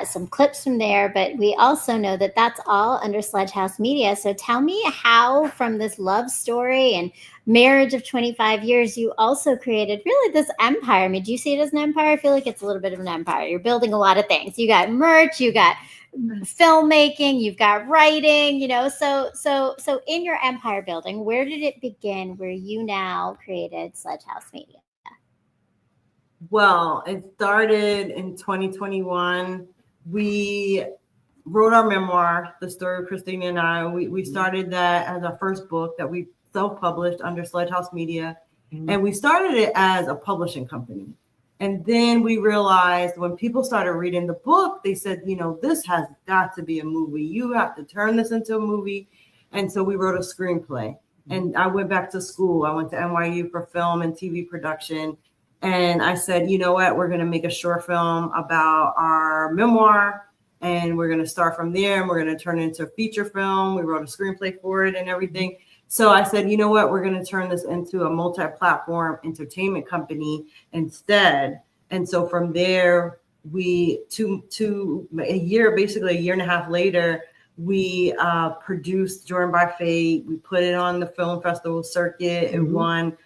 some clips from there, but we also know that that's all under Sledge House Media. So tell me how, from this love story and marriage of 25 years, you also created really this empire. I mean, do you see it as an empire? I feel like it's a little bit of an empire. You're building a lot of things. You got merch, you got filmmaking, you've got writing, you know, so in your empire building, where did it begin where you now created Sledge House Media? Well, it started in 2021. We wrote our memoir, The Story of Christina and I. We started that as our first book that we self-published under Sledge House Media. Mm-hmm. And we started it as a publishing company. And then we realized when people started reading the book, they said, you know, this has got to be a movie. You have to turn this into a movie. And so we wrote a screenplay. And I went back to school. I went to NYU for film and TV production. And I said, you know what, we're going to make a short film about our memoir. And we're going to start from there. And we're going to turn it into a feature film. We wrote a screenplay for it and everything. So I said, you know what, we're going to turn this into a multi-platform entertainment company instead. And so from there, basically a year and a half later, We produced Joined by Fate. We put it on the film festival circuit. It won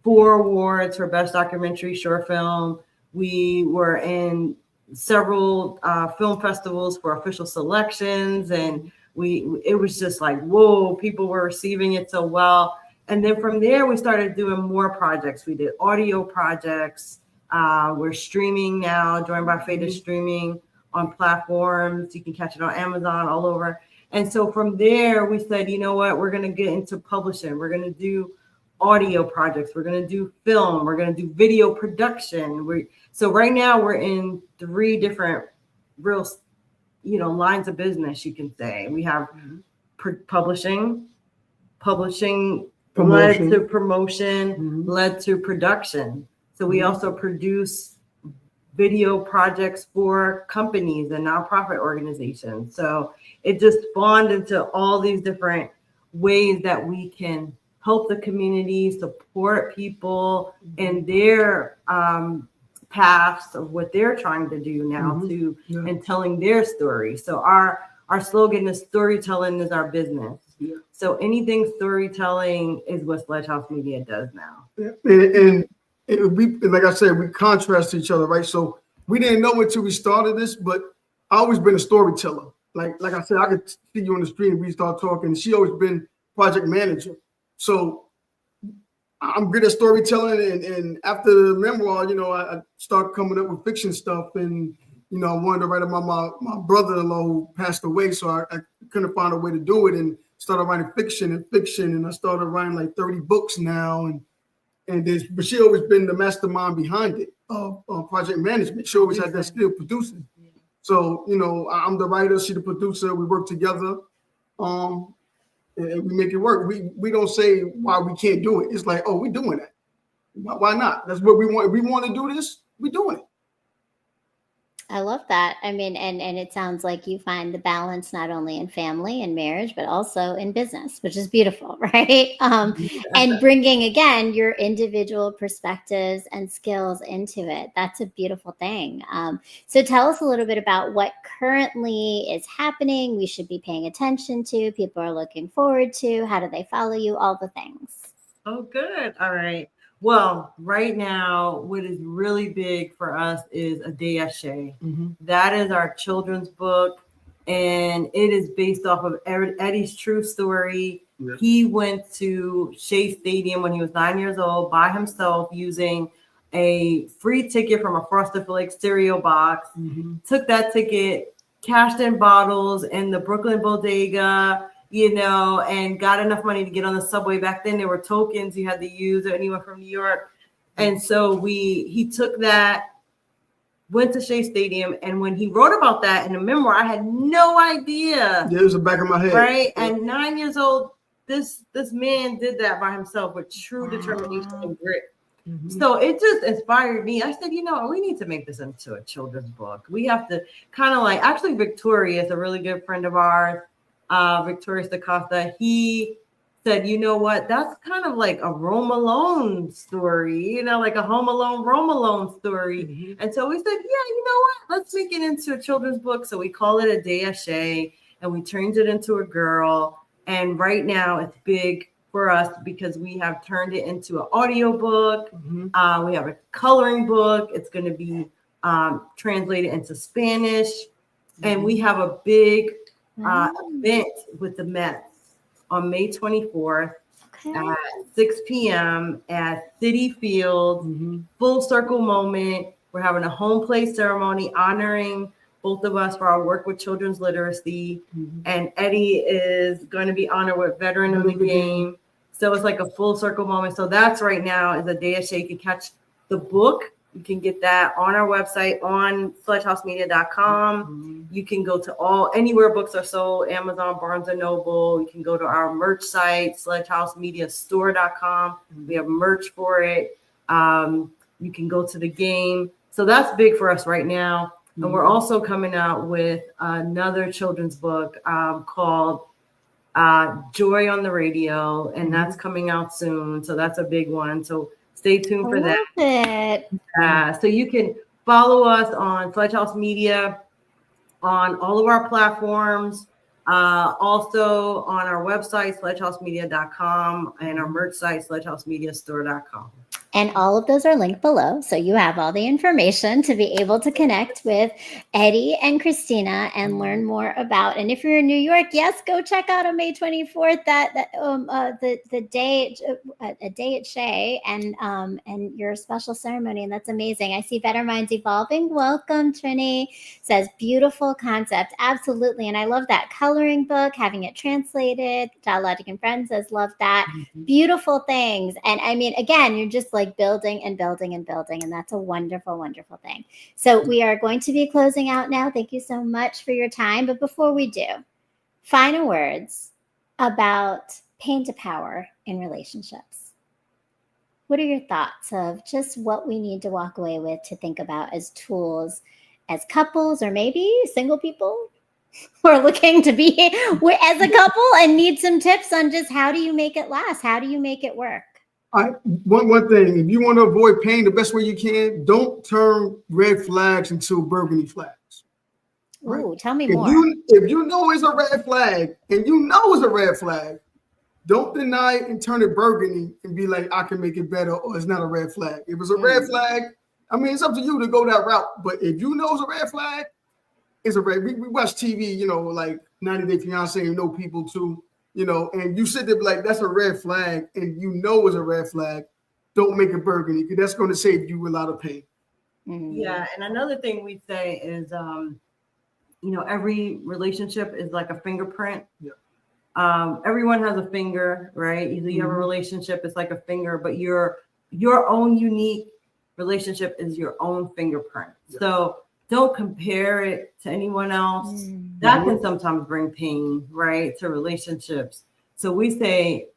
4 awards for Best Documentary Short Film. We were in several film festivals for official selections, and it was just like, whoa, people were receiving it so well. And then from there, we started doing more projects. We did audio projects. We're streaming now. Joined by Fate is streaming on platforms. You can catch it on Amazon, all over. And so from there, we said, you know what, we're going to get into publishing. We're going to do audio projects. We're going to do film. We're going to do video production. So right now we're in 3 different real, lines of business, you can say. We have publishing led to promotion, led to production. So we also produce video projects for companies and nonprofit organizations. So it just spawned into all these different ways that we can help the community, support people in their paths of what they're trying to do now and telling their story. So our slogan is storytelling is our business. Yeah. So anything storytelling is what Sledge House Media does now. Yeah. And like I said, we contrast each other, right? So we didn't know until we started this, but I always been a storyteller. Like I said, I could see you on the street and we start talking. She always been project manager. So I'm good at storytelling, and after the memoir, I start coming up with fiction stuff, and I wanted to write about my brother-in-law who passed away, so I couldn't find a way to do it, and started writing fiction, and I started writing like 30 books now, but she always been the mastermind behind it, project management. She always had that skill producing. So I'm the writer, she the producer. We work together. And we make it work. We don't say why we can't do it. It's like, oh, we're doing that. Why not? That's what we want. If we want to do this, we're doing it. I love that. I mean, and it sounds like you find the balance not only in family and marriage, but also in business, which is beautiful, right? And bringing, again, your individual perspectives and skills into it. That's a beautiful thing. So tell us a little bit about what currently is happening, we should be paying attention to, people are looking forward to, how do they follow you, all the things. Oh, good. All right. Well, right now, what is really big for us is A Day at Shea. That is our children's book, and it is based off of Eddie's true story. Yeah. He went to Shea Stadium when he was 9 years old by himself using a free ticket from a Frosted Flakes cereal box, took that ticket, cashed in bottles in the Brooklyn bodega, and got enough money to get on the subway. Back then, there were tokens you had to use, or anyone from New York. And so he took that, went to Shea Stadium. And when he wrote about that in the memoir, I had no idea. Yeah, it was the back of my head. Right. Yeah. And 9 years old, this man did that by himself with true determination and grit. So it just inspired me. I said, we need to make this into a children's book. We have to kind of actually, Victoria is a really good friend of ours. Victoria Stacosta, he said, you know what, that's kind of like a Rome Alone story, like a Home Alone, Rome Alone story. And so we said, yeah, you know what, let's make it into a children's book. So we call it A Day at Shea, and we turned it into a girl. And right now it's big for us because we have turned it into an audio book. We have a coloring book. It's going to be translated into Spanish. And we have a big event with the Mets on May 24th at 6 p.m. at Citi Field, full circle moment. We're having a home play ceremony honoring both of us for our work with children's literacy. And Eddie is going to be honored with Veteran of the Game. So it's like a full circle moment. So that's right now is A Day at Shea. You can catch the book. You can get that on our website on sledgehousemedia.com. You can go to anywhere books are sold, Amazon, Barnes & Noble. You can go to our merch site, sledgehouse.mediastore.com. We have merch for it. You can go to the game. So that's big for us right now. And we're also coming out with another children's book called Joy on the Radio, and that's coming out soon. So that's a big one. So stay tuned for that. So you can follow us on Sledge House Media on all of our platforms. Also on our website, sledgehousemedia.com, and our merch site, sledgehousemediastore.com. And all of those are linked below. So you have all the information to be able to connect with Eddie and Christina and learn more about. And if you're in New York, yes, go check out on May 24th the day a day at Shea and your special ceremony. And that's amazing. I see Better Minds Evolving. Welcome, Trini. Says beautiful concept. Absolutely. And I love that coloring book, having it translated. Dialogic and Friends says love that. Beautiful things. And I mean, again, you're just like building and building and building. And that's a wonderful, wonderful thing. So we are going to be closing out now. Thank you so much for your time. But before we do, final words about pain to power in relationships. What are your thoughts of just what we need to walk away with to think about as tools as couples or maybe single people who are looking to be as a couple and need some tips on just how do you make it last? How do you make it work? One thing, if you want to avoid pain the best way you can, don't turn red flags into burgundy flags. Right? Ooh, tell me if more. If you know it's a red flag and you know it's a red flag, don't deny it and turn it burgundy and be like, I can make it better, or it's not a red flag. If it's a red flag, I mean, it's up to you to go that route. But if you know it's a red flag, it's a red. We watch TV, you know, like 90 Day Fiance and know people too. You know, and you sit there like, that's a red flag, and you know it's a red flag. Don't make it burgundy, because that's going to save you a lot of pain. Yeah, and another thing we say is, you know, every relationship is like a fingerprint. Yeah. Everyone has a finger, right? Either you have a relationship, it's like a finger, but your own unique relationship is your own fingerprint. Yeah. So don't compare it to anyone else. That can sometimes bring pain, right, to relationships. So we say,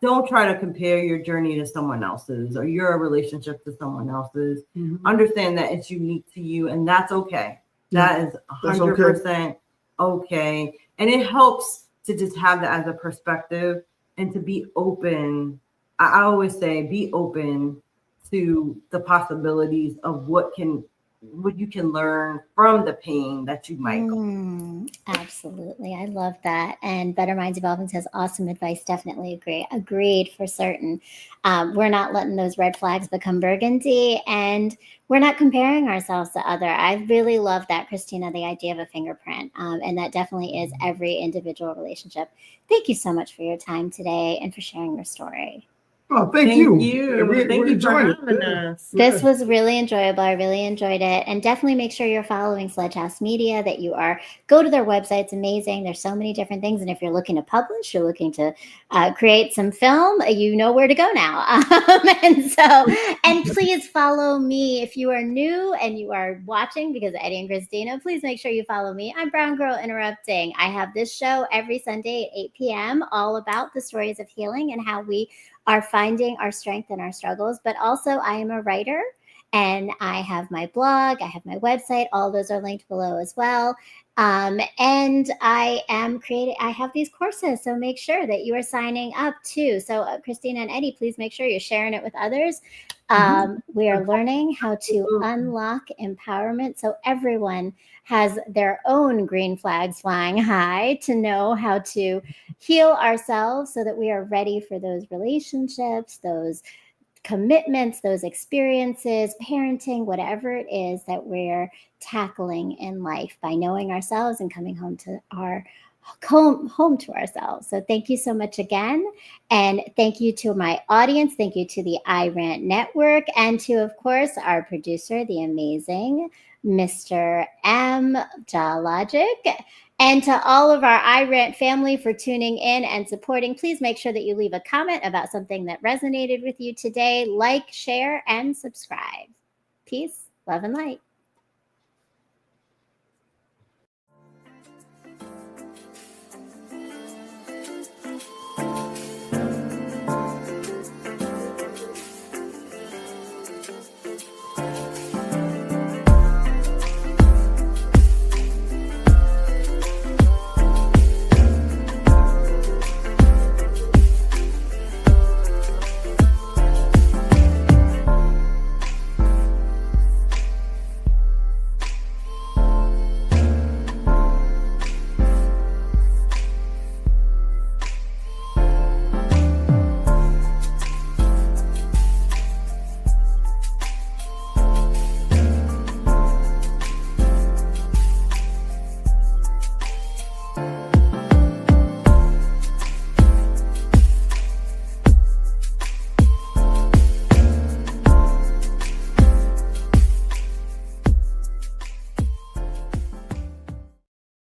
don't try to compare your journey to someone else's or your relationship to someone else's. Understand that it's unique to you, and that's okay. That is 100% okay. And it helps to just have that as a perspective and to be open. I always say, be open to the possibilities of what you can learn from the pain that you might go. Absolutely. I love that. And Better Minds Evolving says awesome advice. Definitely agree. Agreed for certain. We're not letting those red flags become burgundy, and we're not comparing ourselves to other. I really love that, Christina, the idea of a fingerprint. And that definitely is every individual relationship. Thank you so much for your time today and for sharing your story. Oh, thank you. Thank you for having us. This was really enjoyable. I really enjoyed it. And definitely make sure you're following Sledge House Media, that you go to their website. It's amazing. There's so many different things. And if you're looking to publish, you're looking to create some film, you know where to go now. And please follow me. If you are new and you are watching because of Eddie and Christina, please make sure you follow me. I'm Brown Girl Interrupting. I have this show every Sunday at 8 p.m. all about the stories of healing and how we are finding our strength in our struggles. But also I am a writer and I have my blog, I have my website, all those are linked below as well. And I am creating, I have these courses, so make sure that you are signing up too. So Christina and Eddie, please make sure you're sharing it with others. We are learning how to unlock empowerment. So everyone has their own green flags flying high to know how to heal ourselves so that we are ready for those relationships, those commitments, those experiences, parenting, whatever it is that we're tackling in life, by knowing ourselves and coming home to ourselves. So thank you so much again. And thank you to my audience. Thank you to the iRant Network, and to, of course, our producer, the amazing Mr. M. Dialogic. And to all of our iRant family for tuning in and supporting. Please make sure that you leave a comment about something that resonated with you today. Like, share, and subscribe. Peace, love, and light.